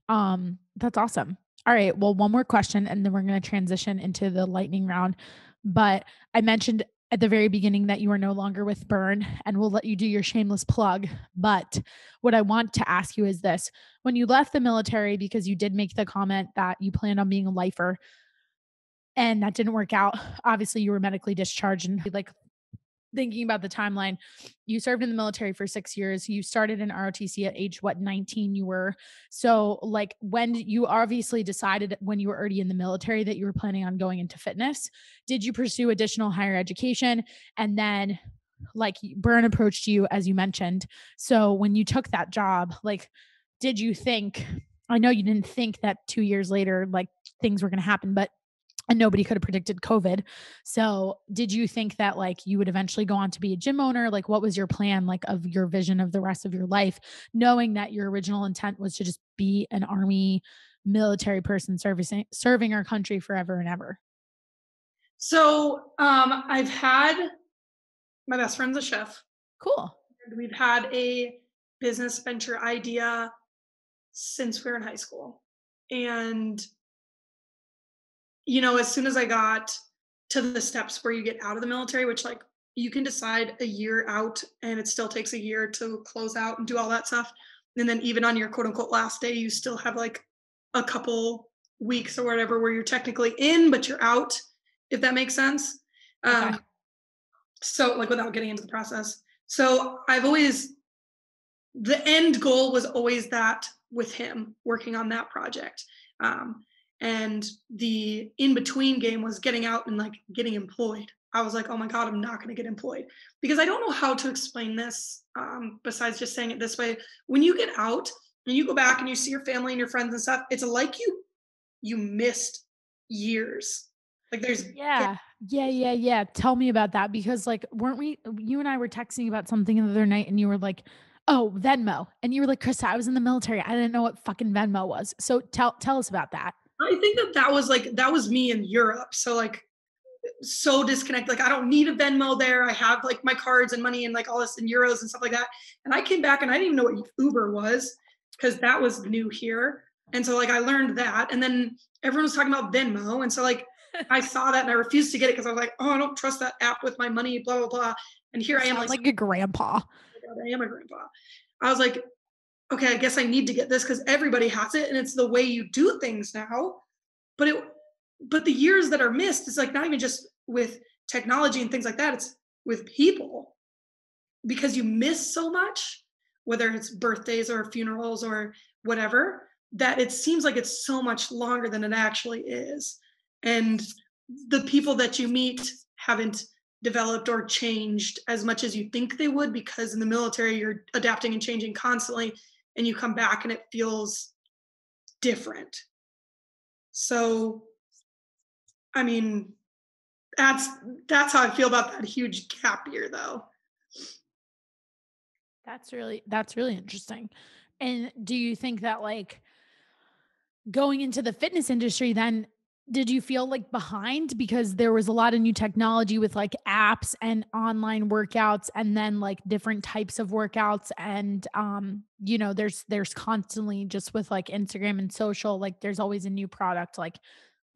That's awesome. All right. Well, one more question and then we're going to transition into the lightning round. But I mentioned at the very beginning that you are no longer with Burn and we'll let you do your shameless plug. But what I want to ask you is this: when you left the military, because you did make the comment that you planned on being a lifer and that didn't work out, obviously you were medically discharged and like thinking about the timeline, you served in the military for 6 years. You started in ROTC at age, what, 19 you were. So like when you obviously decided when you were already in the military that you were planning on going into fitness, did you pursue additional higher education? And then like Byrne approached you, as you mentioned. So when you took that job, like, did you think, I know you didn't think that 2 years later, like things were going to happen, but and nobody could have predicted COVID. So did you think that like you would eventually go on to be a gym owner? Like what was your plan, like of your vision of the rest of your life, knowing that your original intent was to just be an army military person serving our country forever and ever? So I've had my best friend's a chef. Cool. And we've had a business venture idea since we were in high school. And as soon as I got to the steps where you get out of the military, which like you can decide a year out and it still takes a year to close out and do all that stuff. And then even on your quote unquote last day, you still have like a couple weeks or whatever where you're technically in, but you're out, if that makes sense. Okay. So like without getting into the process. So the end goal was always that with him working on that project. And the in-between game was getting out and like getting employed. I was like, oh my God, I'm not going to get employed because I don't know how to explain this besides just saying it this way. When you get out and you go back and you see your family and your friends and stuff, it's like you missed years. Like there's Yeah. Tell me about that because like you and I were texting about something the other night and you were like, oh, Venmo. And you were like, Krista, I was in the military. I didn't know what fucking Venmo was. So tell us about that. I think that was me in Europe. So like so disconnected. Like I don't need a Venmo there. I have like my cards and money and like all this in euros and stuff like that. And I came back and I didn't even know what Uber was because that was new here. And so like I learned that. And then everyone was talking about Venmo. And so like I saw that and I refused to get it because I was like, oh, I don't trust that app with my money, blah, blah, blah. And here I am like a grandpa. Oh God, I am a grandpa. I was like, okay, I guess I need to get this because everybody has it and it's the way you do things now. But the years that are missed, it's like not even just with technology and things like that, it's with people because you miss so much, whether it's birthdays or funerals or whatever, that it seems like it's so much longer than it actually is. And the people that you meet haven't developed or changed as much as you think they would because in the military you're adapting and changing constantly and you come back and it feels different. So I mean that's how I feel about that huge gap year though. That's really interesting. And do you think that like going into the fitness industry then did you feel like behind because there was a lot of new technology with like apps and online workouts and then like different types of workouts and there's constantly just with like Instagram and social like there's always a new product like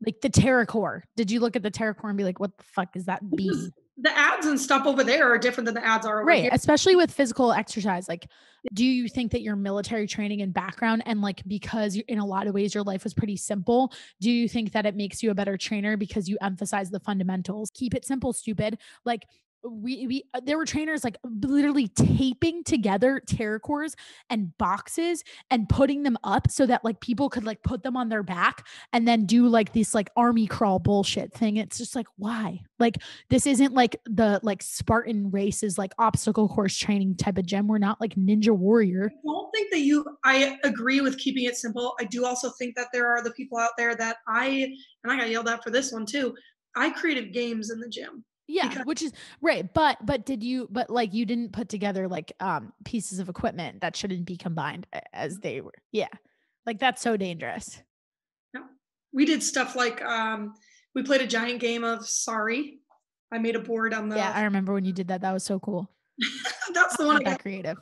the TerraCore. Did you look at the TerraCore and be like what the fuck is that bean? The ads and stuff over there are different than the ads are over right here. Especially with physical exercise. Like do you think that your military training and background and like because in a lot of ways your life was pretty simple, do you think that it makes you a better trainer because you emphasize the fundamentals? Keep it simple, stupid. Like we there were trainers like literally taping together TerraCores and boxes and putting them up so that like people could like put them on their back and then do like this like army crawl bullshit thing. It's just like why? Like this isn't like the like Spartan races like obstacle course training type of gym. We're not like Ninja Warrior. I don't think that I agree with keeping it simple. I do also think that there are the people out there that and I got yelled at for this one too. I created games in the gym. Yeah, which is right. But like you didn't put together like pieces of equipment that shouldn't be combined as they were. Yeah. Like that's so dangerous. No. We did stuff like we played a giant game of Sorry. I made a board on the yeah, I remember when you did that. That was so cool. That's the one I got creative.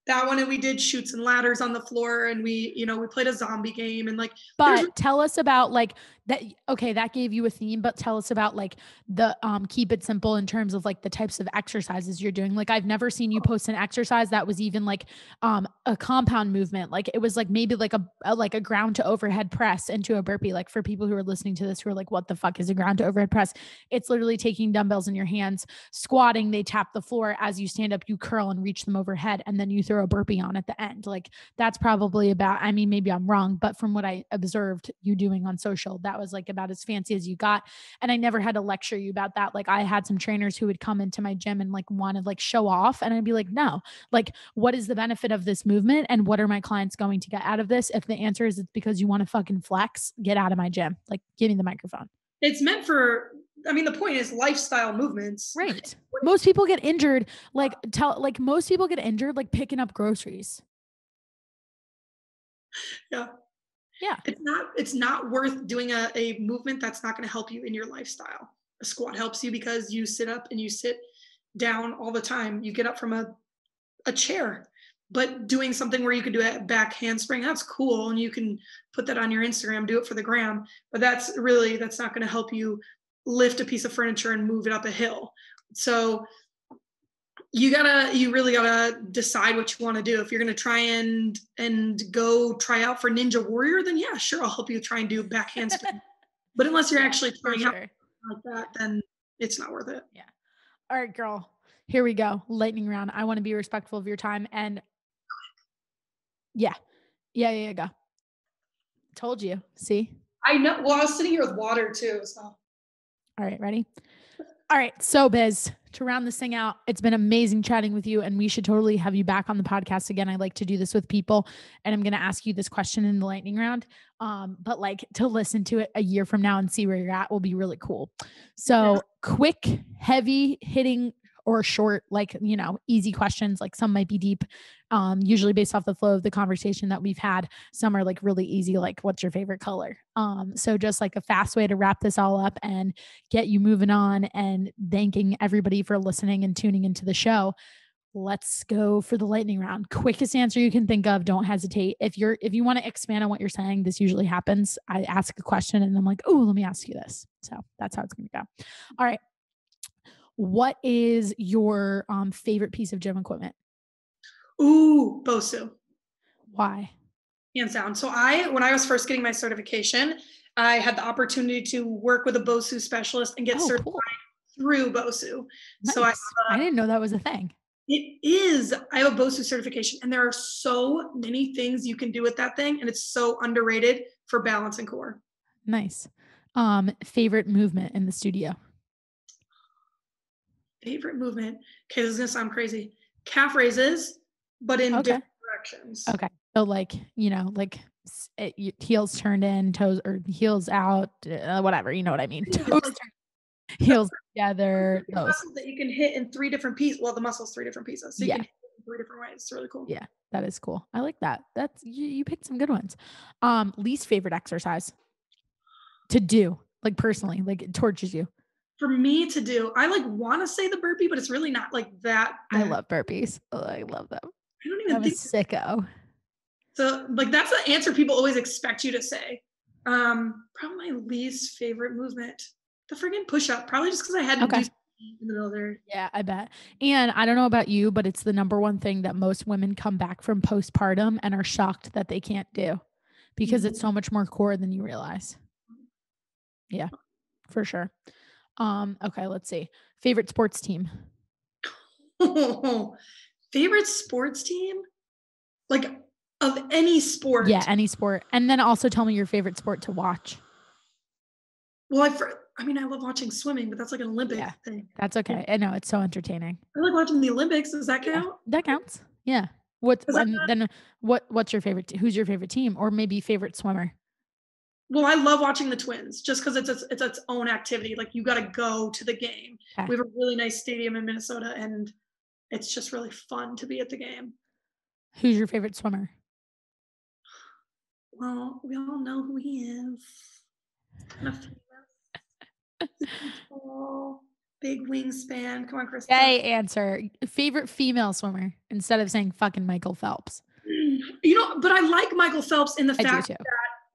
That one, and we did chutes and ladders on the floor and we played a zombie game and like but tell us about like that gave you a theme, but tell us about like the keep it simple in terms of like the types of exercises you're doing. Like I've never seen you post an exercise that was even like a compound movement. Like it was like maybe like a ground to overhead press into a burpee. Like for people who are listening to this who are like, what the fuck is a ground to overhead press? It's literally taking dumbbells in your hands, squatting, they tap the floor. As you stand up, you curl and reach them overhead, and then you throw a burpee on at the end. Like that's probably about, I mean, maybe I'm wrong, but from what I observed you doing on social, that was like about as fancy as you got. And I never had to lecture you about that. Like I had some trainers who would come into my gym and like wanted like show off. And I'd be like, no, like what is the benefit of this movement? And what are my clients going to get out of this? If the answer is it's because you want to fucking flex, get out of my gym. Like give me the microphone. It's meant for, I mean, the point is lifestyle movements. Right. Most people get injured. Like most people get injured, like picking up groceries. Yeah. Yeah. It's not worth doing a movement that's not going to help you in your lifestyle. A squat helps you because you sit up and you sit down all the time. You get up from a chair, but doing something where you can do a back handspring, that's cool. And you can put that on your Instagram, do it for the gram, but that's not going to help you lift a piece of furniture and move it up a hill. So you really gotta decide what you want to do. If you're going to try and go try out for Ninja Warrior, then yeah, sure, I'll help you try and do back handspring. But unless you're actually trying out like that, then it's not worth it. Yeah. All right, girl, here we go. Lightning round. I want to be respectful of your time. And yeah, go. Told you. See? I know. Well, I was sitting here with water too. So. All right, ready? All right. So Biz, to round this thing out, it's been amazing chatting with you, and we should totally have you back on the podcast again. I like to do this with people, and I'm going to ask you this question in the lightning round. But like to listen to it a year from now and see where you're at will be really cool. So quick, heavy hitting or short, like, easy questions. Like some might be deep, usually based off the flow of the conversation that we've had. Some are like really easy, like what's your favorite color? So just like a fast way to wrap this all up and get you moving on and thanking everybody for listening and tuning into the show. Let's go for the lightning round. Quickest answer you can think of. Don't hesitate. If you want to expand on what you're saying, this usually happens. I ask a question and I'm like, oh, let me ask you this. So that's how it's going to go. All right. What is your favorite piece of gym equipment? Ooh, BOSU. Why? Hands down. So when I was first getting my certification, I had the opportunity to work with a BOSU specialist and get certified through BOSU. Nice. So I didn't know that was a thing. It is. I have a BOSU certification, and there are so many things you can do with that thing, and it's so underrated for balance and core. Nice. Favorite movement in the studio? Favorite movement. Okay, this is gonna sound crazy. Calf raises, but in different directions. Okay. So like, heels turned in, toes or heels out, whatever. You know what I mean? Toes turned, heels together. Muscles that you can hit in 3 different pieces. Well, the muscle's 3 different pieces. So you can hit it in 3 different ways. It's really cool. Yeah, that is cool. I like that. That's you picked some good ones. Least favorite exercise to do, like personally, like it tortures you. For me to do, I want to say the burpee, but it's really not like that. I love burpees. Oh, I love them. I don't even think sicko. So that's the answer people always expect you to say. Probably my least favorite movement, the friggin' push-up, probably just because I had to do something in the middle there. Yeah, I bet. And I don't know about you, but it's the number one thing that most women come back from postpartum and are shocked that they can't do because it's so much more core than you realize. Yeah, for sure. Okay, let's see. Favorite sports team? Favorite sports team? Like of any sport? Yeah, any sport. And then also tell me your favorite sport to watch. Well, I love watching swimming, but that's like an Olympic thing. That's okay. I know, it's so entertaining. I like watching the Olympics. Does that count? Yeah, that counts. Yeah. What's your favorite? Who's your favorite team, or maybe favorite swimmer? Well, I love watching the Twins just because it's its own activity. Like you got to go to the game. Okay. We have a really nice stadium in Minnesota, and it's just really fun to be at the game. Who's your favorite swimmer? Well, we all know who he is. Tall, big wingspan. Come on, Krista. Yay, answer. Favorite female swimmer instead of saying fucking Michael Phelps. But I like Michael Phelps in the fact that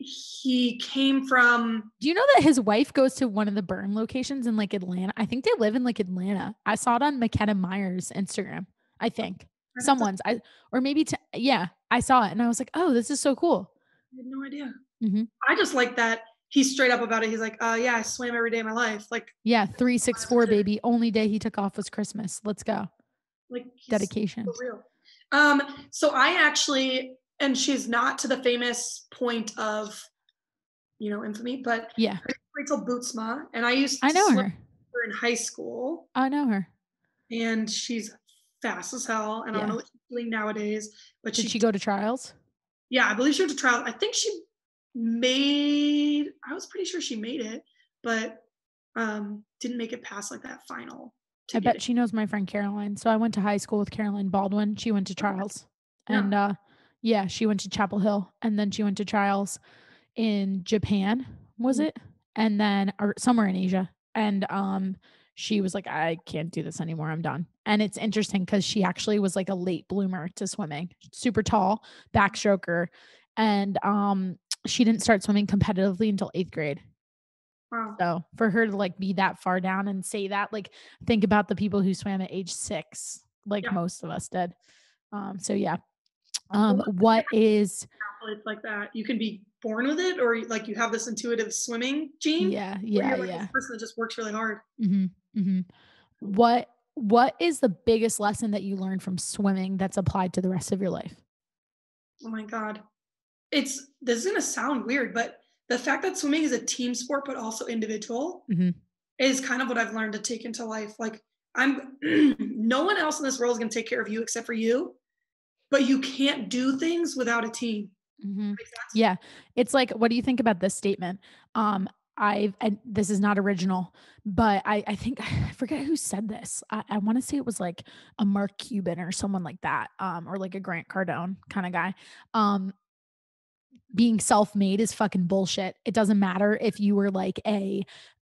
he came from. Do you know that his wife goes to one of the burn locations in like Atlanta? I think they live in like Atlanta. I saw it on McKenna Meyer's Instagram. I think someone's or maybe yeah, I saw it and I was like, oh, this is so cool. I had no idea. Mm-hmm. I just like that he's straight up about it. He's like, yeah, I swam every day of my life. Like, yeah, 364 baby. Only day he took off was Christmas. Let's go. Like dedication. For real. So I actually, and she's not to the famous point of, infamy, but yeah, Rachel Bootsma, and I used to I know swim her in high school. I know her, and she's fast as hell. And I don't know what she's doing nowadays, but did she go to trials? Yeah, I believe she went to trials. I think I was pretty sure she made it, but didn't make it past like that final. I bet she knows my friend Caroline. So I went to high school with Caroline Baldwin. She went to trials. And she went to Chapel Hill, and then she went to trials in Japan, was it? And then or somewhere in Asia. And she was like, I can't do this anymore. I'm done. And it's interesting because she actually was like a late bloomer to swimming, super tall, backstroker. And she didn't start swimming competitively until 8th grade. Wow. So for her to like be that far down and say that, like think about the people who swam at age 6, like most of us did. So yeah. What is athletes like that? You can be born with it, or like you have this intuitive swimming gene. Yeah. This person that just works really hard. Mm-hmm. Mm-hmm. What is the biggest lesson that you learned from swimming that's applied to the rest of your life? Oh my God. This is going to sound weird, but the fact that swimming is a team sport, but also individual is kind of what I've learned to take into life. Like no one else in this world is going to take care of you except for you, but you can't do things without a team. Mm-hmm. Yeah. It's like, what do you think about this statement? And this is not original, but I think, I forget who said this. I want to say it was like a Mark Cuban or someone like that. Or like a Grant Cardone kind of guy. Being self-made is fucking bullshit. It doesn't matter if you were like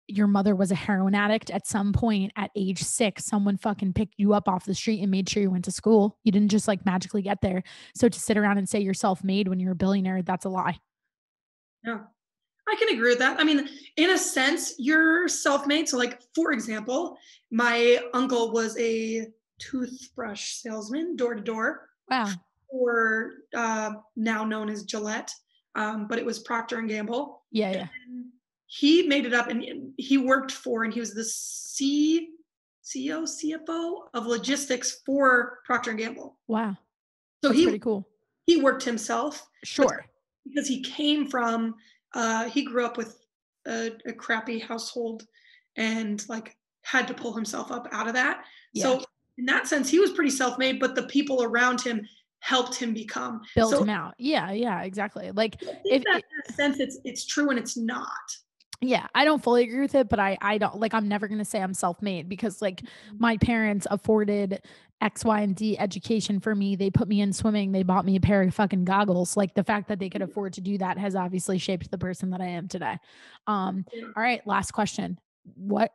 your mother was a heroin addict at some point at age 6, someone fucking picked you up off the street and made sure you went to school. You didn't just like magically get there. So to sit around and say you're self-made when you're a billionaire, that's a lie. Yeah, I can agree with that. I mean, in a sense, you're self-made. So like, for example, my uncle was a toothbrush salesman door to door. Wow. Or now known as Gillette. But it was Procter & Gamble. Yeah. And he made it up, and he worked for, and he was the CEO, CFO of logistics for Procter & Gamble. Wow. So that's pretty cool. He worked himself. Sure. Because he came from, he grew up with a crappy household and like had to pull himself up out of that. Yeah. So in that sense, he was pretty self-made, but the people around him helped him build him out. Yeah, exactly. Like in a sense, it's true and it's not. Yeah, I don't fully agree with it, but I don't like, I'm never going to say I'm self-made because like my parents afforded X, Y, and Z education for me. They put me in swimming. They bought me a pair of fucking goggles. Like the fact that they could afford to do that has obviously shaped the person that I am today. All right. Last question. What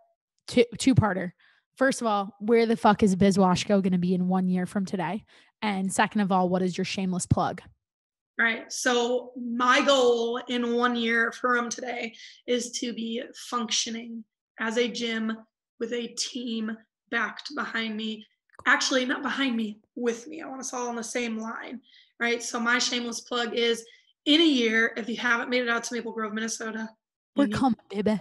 two-parter? First of all, where the fuck is Biz Washko going to be in 1 year from today? And second of all, what is your shameless plug? Right. So my goal in 1 year from today is to be functioning as a gym with a team backed behind me. Actually, not behind me, with me. I want us all on the same line. Right. So my shameless plug is in a year, if you haven't made it out to Maple Grove, Minnesota, we're coming, baby.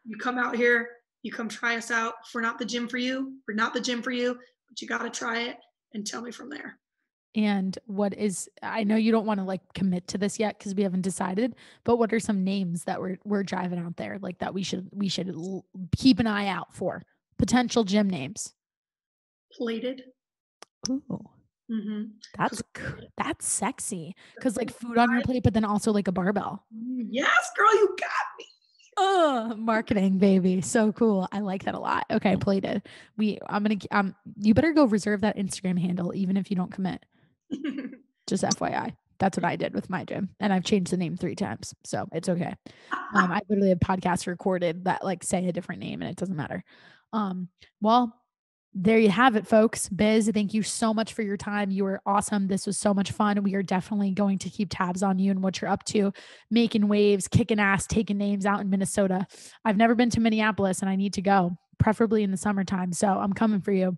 You come out here, you come try us out. If we're not the gym for you, we're not the gym for you, but you got to try it and tell me from there. And I know you don't want to like commit to this yet because we haven't decided, but what are some names that we're driving out there like that we should keep an eye out for? Potential gym names. Plated. Ooh. Mm-hmm. That's sexy. Because like food on your plate, but then also like a barbell. Yes, girl, you got me. Oh, marketing, baby. So cool. I like that a lot. Okay, plated. You better go reserve that Instagram handle even if you don't commit. Just FYI. That's what I did with my gym. And I've changed the name 3 times. So it's okay. I literally have podcasts recorded that like say a different name and it doesn't matter. Well, There you have it, folks. Biz, thank you so much for your time. You were awesome. This was so much fun. We are definitely going to keep tabs on you and what you're up to, making waves, kicking ass, taking names out in Minnesota. I've never been to Minneapolis and I need to go, preferably in the summertime. So I'm coming for you.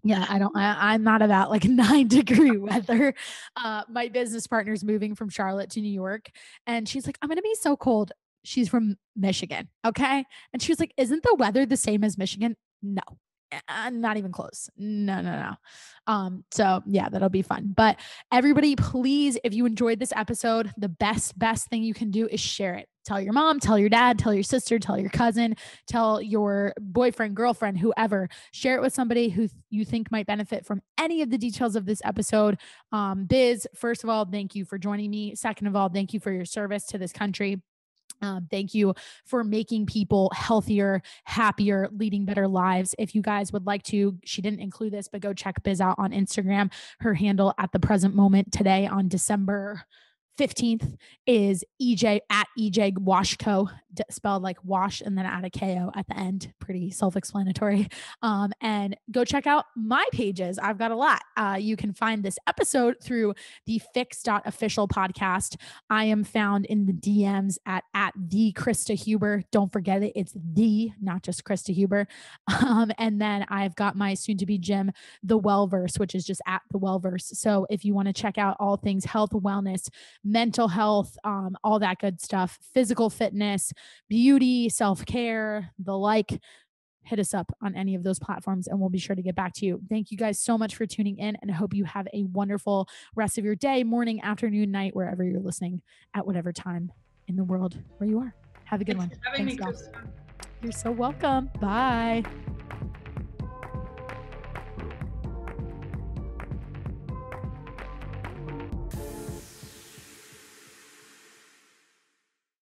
Yeah, I'm not about like 9-degree weather. My business partner's moving from Charlotte to New York and she's like, I'm going to be so cold. She's from Michigan. Okay. And she was like, isn't the weather the same as Michigan? No, not even close. No. So yeah, that'll be fun. But everybody, please, if you enjoyed this episode, the best thing you can do is share it. Tell your mom, tell your dad, tell your sister, tell your cousin, tell your boyfriend, girlfriend, whoever. Share it with somebody who you think might benefit from any of the details of this episode. Biz, first of all, thank you for joining me. Second of all, thank you for your service to this country. Thank you for making people healthier, happier, leading better lives. If you guys would like to, she didn't include this, but go check Biz out on Instagram. Her handle at the present moment today on December 15th is EJ at EJ Washko, spelled like wash and then add a KO at the end. Pretty self-explanatory. And go check out my pages. I've got a lot. You can find this episode through the FYX.official podcast. I am found in the DMs at the Krista Huber. Don't forget it. It's the, not just Krista Huber. And then I've got my soon to be gym, The Wellverse, which is just at The Wellverse. So if you want to check out all things health, wellness, mental health, all that good stuff, physical fitness, beauty, self-care, the like, hit us up on any of those platforms and we'll be sure to get back to you. Thank you guys so much for tuning in and I hope you have a wonderful rest of your day, morning, afternoon, night, wherever you're listening at whatever time in the world where you are. Have a good one. Thanks for having me, Krista. You're so welcome. Bye.